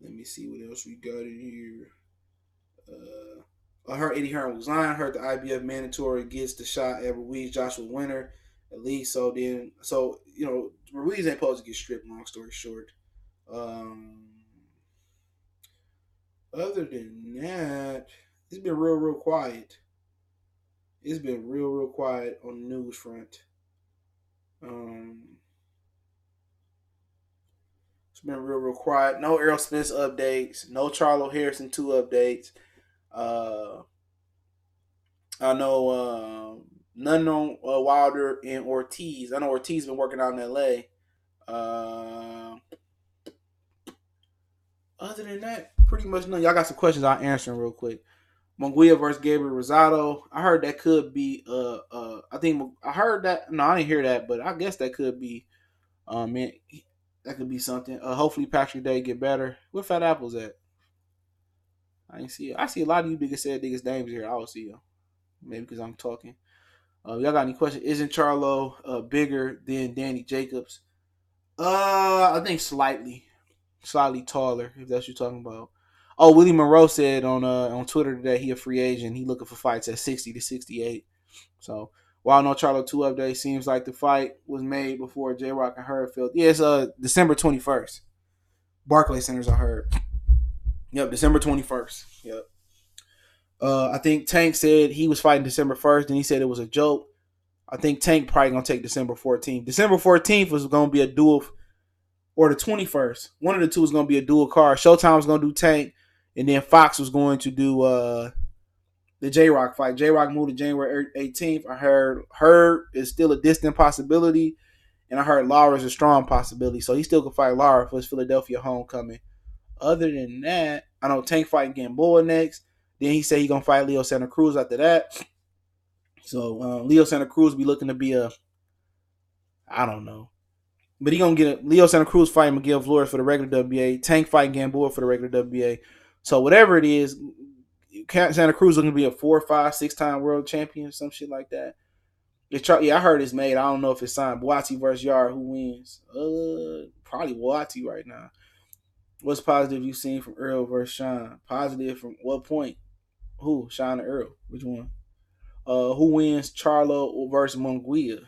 Let me see what else we got in here. I heard Eddie Hearn was lying. Heard the IBF mandatory gets the shot at Ruiz Joshua winner at least. So Ruiz ain't supposed to get stripped. Long story short. Um, Other than that, it's been real quiet. It's been real quiet on the news front. Um, it's been real quiet. No Errol Spence updates. No Charlo Harrison 2 updates. Uh, I know none on Wilder and Ortiz. I know Ortiz been working out in L.A. Other than that, pretty much none. Y'all got some questions I'll answer them real quick. Munguia versus Gabriel Rosado. I heard that could be I think I heard that. No, I didn't hear that, but I guess that could be man, that could be something. Hopefully Patrick Day get better. Where Fat Apple's at? I didn't see it. I see a lot of you niggas names here. I don't see them. Maybe because I'm talking. Y'all got any questions? Isn't Charlo bigger than Danny Jacobs? I think slightly taller. If that's what you're talking about. Oh, Willie Monroe said on Twitter today he a free agent. He looking for fights at 60 to 68. So while no Charlo 2 update, seems like the fight was made before J Rock and Herfield. Yeah, it's December 21st. Barclays Centers, I heard. Yep, December 21st. Yep. I think Tank said he was fighting December 1st, and he said it was a joke. I think Tank probably gonna take December 14th. December 14th was gonna be a dual, or the 21st. One of the two was gonna be a dual card. Showtime was gonna do Tank, and then Fox was going to do the J Rock fight. J Rock moved to January 18th. I heard is still a distant possibility, and I heard Lara is a strong possibility. So he still could fight Lara for his Philadelphia homecoming. Other than that, I know Tank fighting Gamboa next. Then he said he gonna fight Leo Santa Cruz after that. So Leo Santa Cruz be looking to be I don't know, but he gonna get Leo Santa Cruz fighting Miguel Flores for the regular WBA. Tank fighting Gamboa for the regular WBA. So whatever it is, Santa Cruz looking to be a 4, 5, 6-time world champion, some shit like that. Yeah, I heard it's made. I don't know if it's signed. Boati versus Yard, who wins? Probably Boati right now. What's positive you seen from Earl versus Sean? Positive from what point? Who? Sean or Earl? Which one? Who wins Charlo versus Munguia?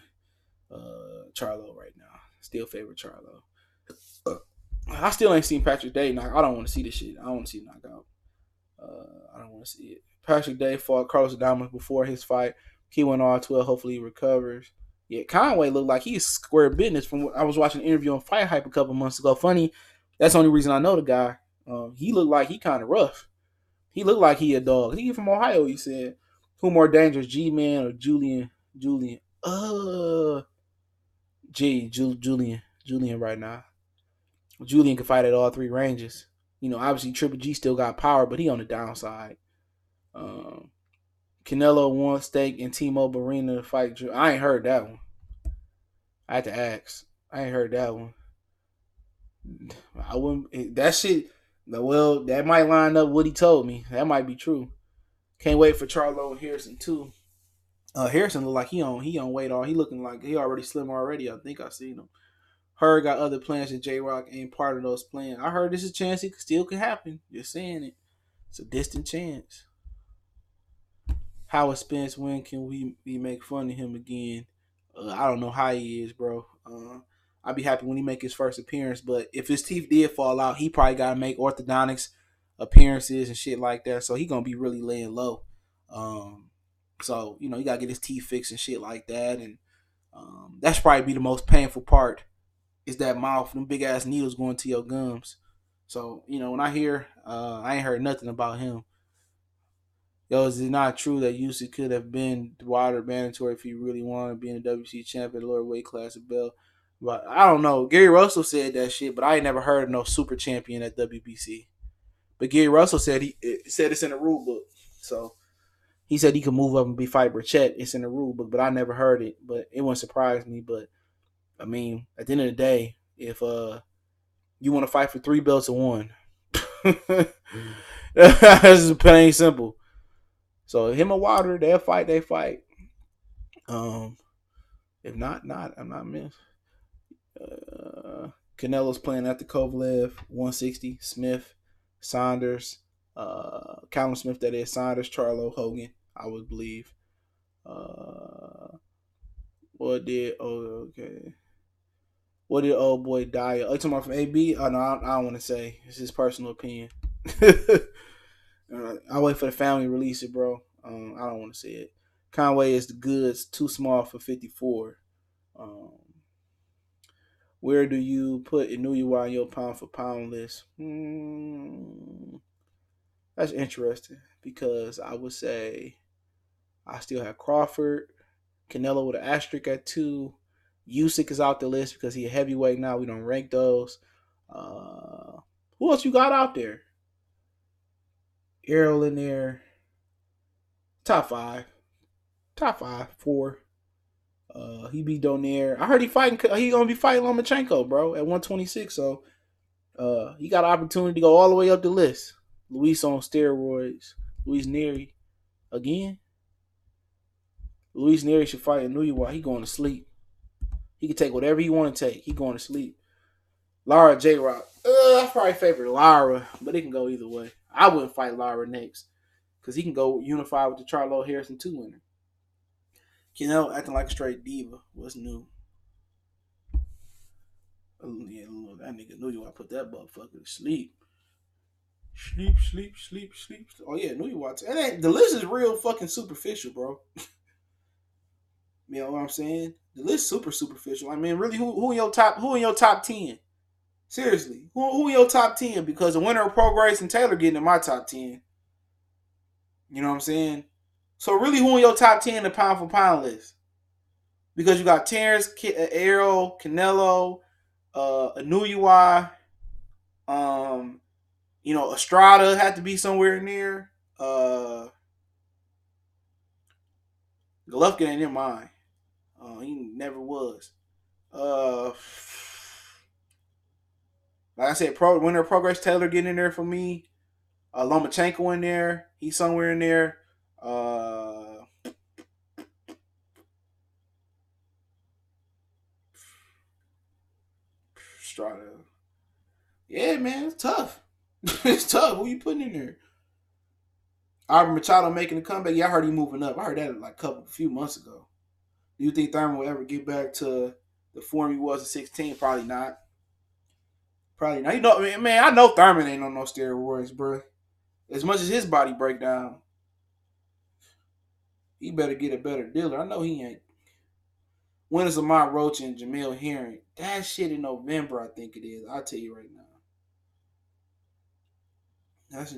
Charlo right now. Still favorite Charlo. I still ain't seen Patrick Day knock. I don't want to see this shit. I don't want to see it knock out. I don't want to see it. Patrick Day fought Carlos Adames before his fight. He went all 12. Hopefully he recovers. Yeah, Conway looked like he's square business. From I was watching an interview on Fight Hype a couple months ago. Funny, that's the only reason I know the guy. He looked like he kind of rough. He looked like he a dog. He from Ohio. He said, "Who more dangerous, G-Man or Julian? Julian? Julian right now. Julian can fight at all three ranges. You know, obviously Triple G still got power, but he on the downside. Canelo won Steak and T-Mobile Arena to fight. I ain't heard that one. I had to ask. I ain't heard that one. I wouldn't. That shit. Well, that might line up what he told me. That might be true. Can't wait for Charlo and Harrison too. Harrison look like he on weight all. He looking like he already slim already. I think I seen him. Heard got other plans and J Rock ain't part of those plans. I heard this is a chance it still could happen. Just saying it. It's a distant chance. Howard Spence, when can we make fun of him again? I don't know how he is, bro. I'd be happy when he make his first appearance, but if his teeth did fall out, he probably gotta make orthodontics appearances and shit like that. So he gonna be really laying low. So you gotta get his teeth fixed and shit like that, and that's probably be the most painful part. Is that mouth, them big ass needles going to your gums. So when I hear, I ain't heard nothing about him. Yo, is it not true that Usyk could have been wider mandatory if he really wanted to be in the WC champion, lower weight class of belt? But I don't know. Gary Russell said that shit, but I ain't never heard of no super champion at WBC. But Gary Russell said said it's in the rule book. So He said he could move up and be fight Burchett. It's in the rule book, but I never heard it. But it wouldn't surprise me. But I mean, at the end of the day, if you want to fight for 3 belts and 1, that's plain simple. So him and Wilder, they'll fight. They fight. Um, if not, I'm not missed. Canelo's playing at the Kovalev 160. Smith, Saunders, Callum Smith. That is Saunders, Charlo, Hogan. I would believe. What did? Oh, okay. What did old boy die? Oh, you talking about from AB? Oh no, I don't want to say. It's his personal opinion. I'll wait for the family to release it, bro. I don't want to see it. Conway is the goods, too small for 54. Where do you put Inouye on your pound for pound list? That's interesting because I would say I still have Crawford, Canelo with an asterisk at 2. Usyk is out the list because he's a heavyweight now. We don't rank those. Who else you got out there? Errol in there. Top 5. Top 5. 4. He beat Donaire. I heard he gonna be fighting Lomachenko, bro, at 126. So he got an opportunity to go all the way up the list. Luis on steroids. Luis Nery again. Luis Nery should fight Inouye while he going to sleep. He can take whatever he want to take. He going to sleep. Lara J Rock. I probably favor Lara, but it can go either way. I wouldn't fight Lara next because he can go unify with the Charlo Harrison 2 winner. Canelo acting like a straight diva. What's new? Yeah, that nigga knew you. I put that motherfucker to sleep. Sleep. Oh yeah, knew you watch. And the list is real fucking superficial, bro. You know what I'm saying? The list super superficial. I mean, really, who in your top? Who in your top 10? Seriously, who in your top 10? Because the winner of Progress and Taylor getting in my top 10. You know what I'm saying? So really, who in your top 10 the pound for pound list? Because you got Terrence, Errol, Canelo, Inouye, Estrada had to be somewhere near. Golovkin ain't in mine. He never was. Like I said, winner of Progress Taylor getting in there for me. Lomachenko in there. He's somewhere in there. Strada. Yeah, man, it's tough. It's tough. Who you putting in there? Albert Machado making a comeback. Yeah, I heard he moving up. I heard that like a few months ago. Do you think Thurman will ever get back to the form he was at 16? Probably not. Probably not. You know, man, I know Thurman ain't on no steroids, bro. As much as his body break down, he better get a better dealer. I know he ain't. When is Lamont Roach and Jamil Herring? That shit in November, I think it is. I'll tell you right now. That's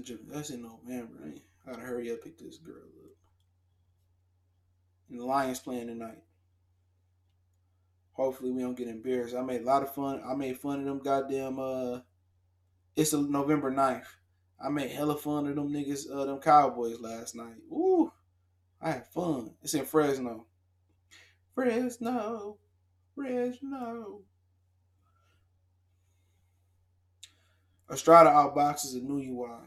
in November. I gotta hurry up, pick this girl up. And the Lions playing tonight. Hopefully we don't get embarrassed. I made a lot of fun. I made fun of them goddamn. It's November 9th. I made hella fun of them niggas, them Cowboys last night. Ooh, I had fun. It's in Fresno. Fresno. Estrada outboxes Inouye.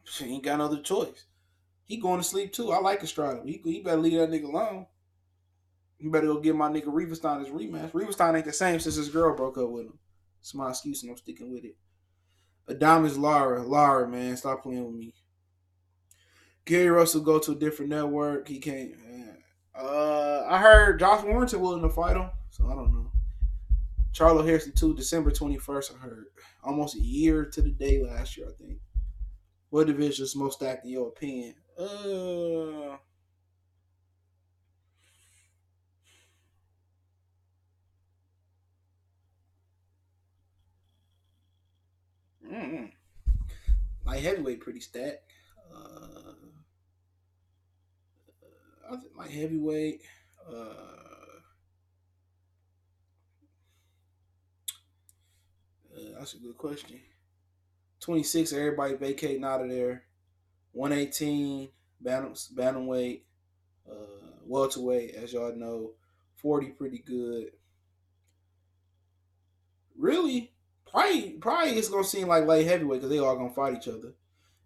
He ain't got no other choice. He going to sleep too. I like Estrada. He better leave that nigga alone. He better go give my nigga Riverstein his rematch. Riverstein ain't the same since his girl broke up with him. It's my excuse and I'm sticking with it. Adamas Lara. Lara, man. Stop playing with me. Gary Russell go to a different network. He can't. I heard Josh Warrington willing to fight him. So I don't know. Charlo Harrison 2, December 21st, I heard. Almost a year to the day last year, I think. What division is most stacked in your opinion? Light heavyweight pretty stacked. I think light heavyweight. That's a good question. 26, everybody vacating out of there. 118 bantamweight, welterweight, as y'all know, 40 pretty good. Really, probably it's gonna seem like light heavyweight because they all gonna fight each other.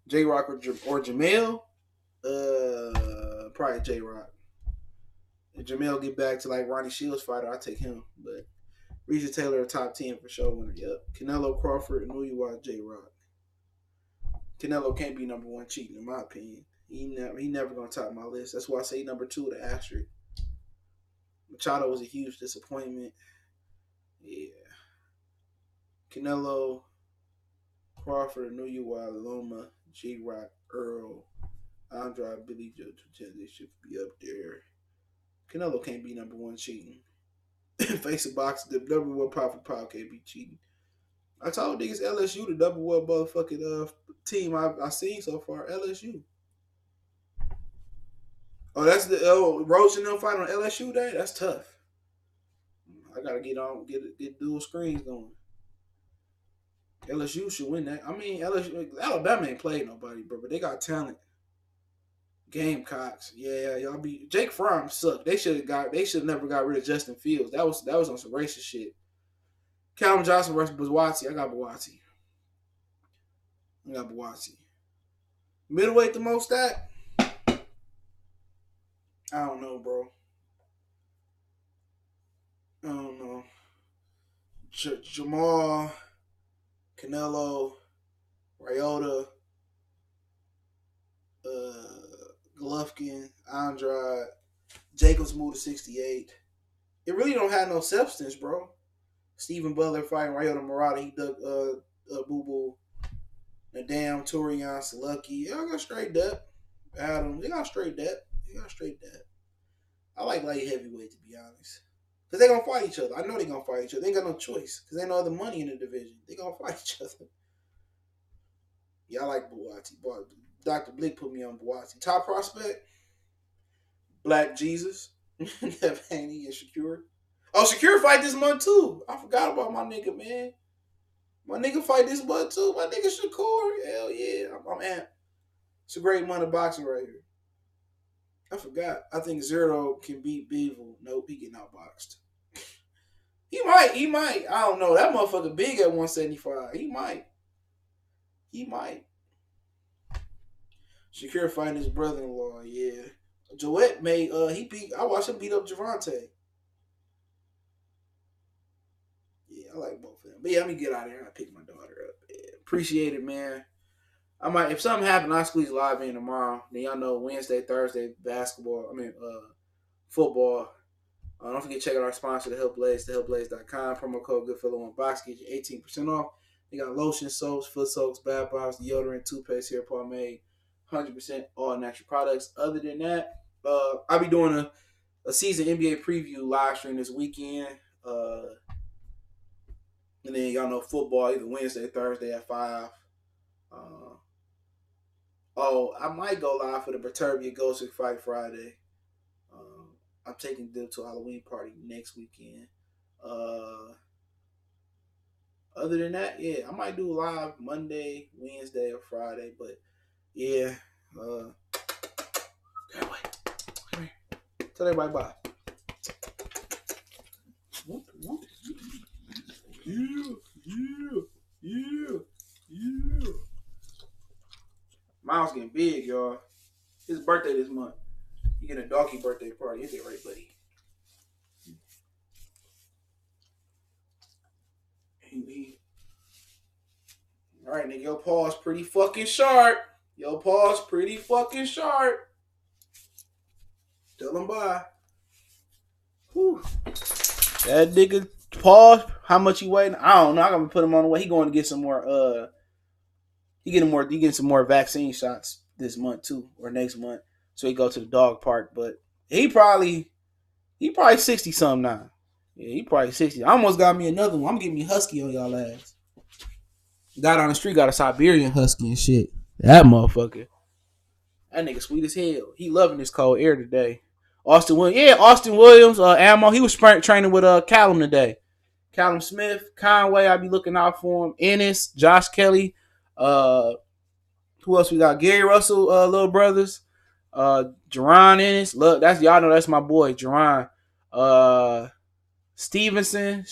J Rock or Jermall, probably J Rock. If Jermall get back to like Ronnie Shields fighter, I take him. But Reese Taylor, a top 10 for sure winner. Yep. Canelo, Crawford, and who you watch, J Rock. Canelo can't be number one cheating, in my opinion. He never gonna top my list. That's why I say number 2 the asterisk. Machado was a huge disappointment. Yeah. Canelo, Crawford, Nuyuwa, Loma, J Rock, Earl, Andrade, Billy Joe, they should be up there. Canelo can't be number one cheating. Face a box, the number one profit power can't be cheating. I told niggas LSU the number one motherfucking team I've seen so far. LSU. Oh, that's the Rose and them fight on LSU day. That's tough. I gotta get dual screens going. LSU should win that. I mean, Alabama ain't played nobody, bro, but they got talent. Gamecocks, yeah, y'all be Jake Fromm sucked. They should never got rid of Justin Fields. That was on some racist shit. Calvin Johnson versus Bawati. I got Bawati. Middleweight the most that? I don't know, bro. I don't know. Jermall, Canelo, Ryota, Golovkin, Andrade, Jacobs moved to 68. It really don't have no substance, bro. Stephen Butler fighting Ryota Murata. He dug Boo Boo. Nadam, Turian, Saluki. Y'all got straight depth. Adams. They got straight depth. I like light heavyweight, to be honest. Because they're going to fight each other. I know they're going to fight each other. They ain't got no choice. Because they ain't no other money in the division. They're going to fight each other. Yeah, I like Bawati. Dr. Blick put me on Bawati. Top prospect? Black Jesus. Nev Haney and Shakur. Oh, Shakur fight this month too. I forgot about my nigga, man. My nigga fight this month too. My nigga Shakur. Hell yeah. I'm amped. It's a great month of boxing right here. I forgot. I think Zero can beat Bevel. Nope, he getting outboxed. He might. I don't know. That motherfucker big at 175. He might. Shakur fighting his brother-in-law, yeah. Joette made I watched him beat up Javante. Yeah, I like both of them. But yeah, let me get out of here and I pick my daughter up. Yeah, appreciate it, man. I might, if something happened, I squeeze live in tomorrow. Then y'all know Wednesday, Thursday, football. Don't forget to check out our sponsor, The Help Blaze, thehelpblaze.com. Promo code GoodFellow1Box get you 18% off. They got lotion, soaps, foot soaks, bath bombs, deodorant, toothpaste, hair pomade, 100% all natural products. Other than that, I'll be doing a season NBA preview live stream this weekend. And then y'all know football either Wednesday, Thursday at 5. I might go live for the Beterbiev Gvozdyk fight Friday. I'm taking them to a Halloween party next weekend. Other than that, yeah, I might do live Monday, Wednesday, or Friday. But yeah, come here. Tell everybody bye. Yeah. Miles getting big, y'all. His birthday this month. He getting a donkey birthday party. Hit it right, buddy. All right, nigga. Your paw's pretty fucking sharp. Tell him bye. Whew. That nigga paw, how much he weighing? I don't know. I gotta put him on the way. He going to get some more. He getting some more vaccine shots this month too, or next month. So he go to the dog park, but he probably 60 something now. Yeah, he probably 60. I almost got me another one. I'm getting me husky on y'all ass. Got on the street, got a Siberian husky and shit. That motherfucker. That nigga sweet as hell. He loving this cold air today. Austin Williams, Ammo. He was training with Callum today. Callum Smith, Conway. I be looking out for him. Ennis, Josh Kelly, Who else we got? Gary Russell, little brothers. Jerron Ennis. Look, that's y'all know that's my boy, Jerron. Stevenson,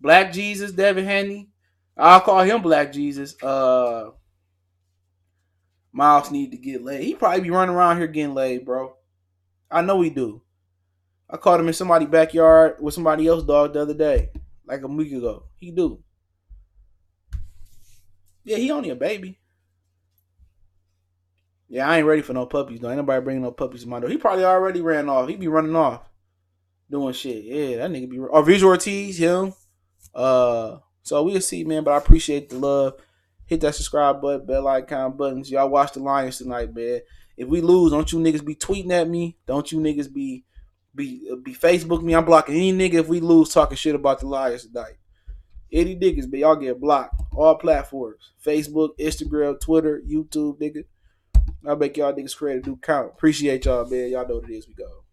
Black Jesus, Devin Haney. I'll call him Black Jesus. Miles need to get laid. He probably be running around here getting laid, bro. I know he do. I caught him in somebody's backyard with somebody else's dog the other day, like a week ago. He do. Yeah, he only a baby. Yeah, I ain't ready for no puppies though. Ain't nobody bringing no puppies to my door. He probably already ran off. He be running off, doing shit. Yeah, that nigga be. Or Visual Ortiz, him. So we'll see, man. But I appreciate the love. Hit that subscribe button, bell icon buttons. Y'all watch the Lions tonight, man. If we lose, don't you niggas be tweeting at me. Don't you niggas be Facebook me. I'm blocking any nigga if we lose talking shit about the Lions tonight. Any niggas, but y'all get blocked. All platforms. Facebook, Instagram, Twitter, YouTube, nigga. I make y'all niggas create a new count. Appreciate y'all, man. Y'all know what it is. We go.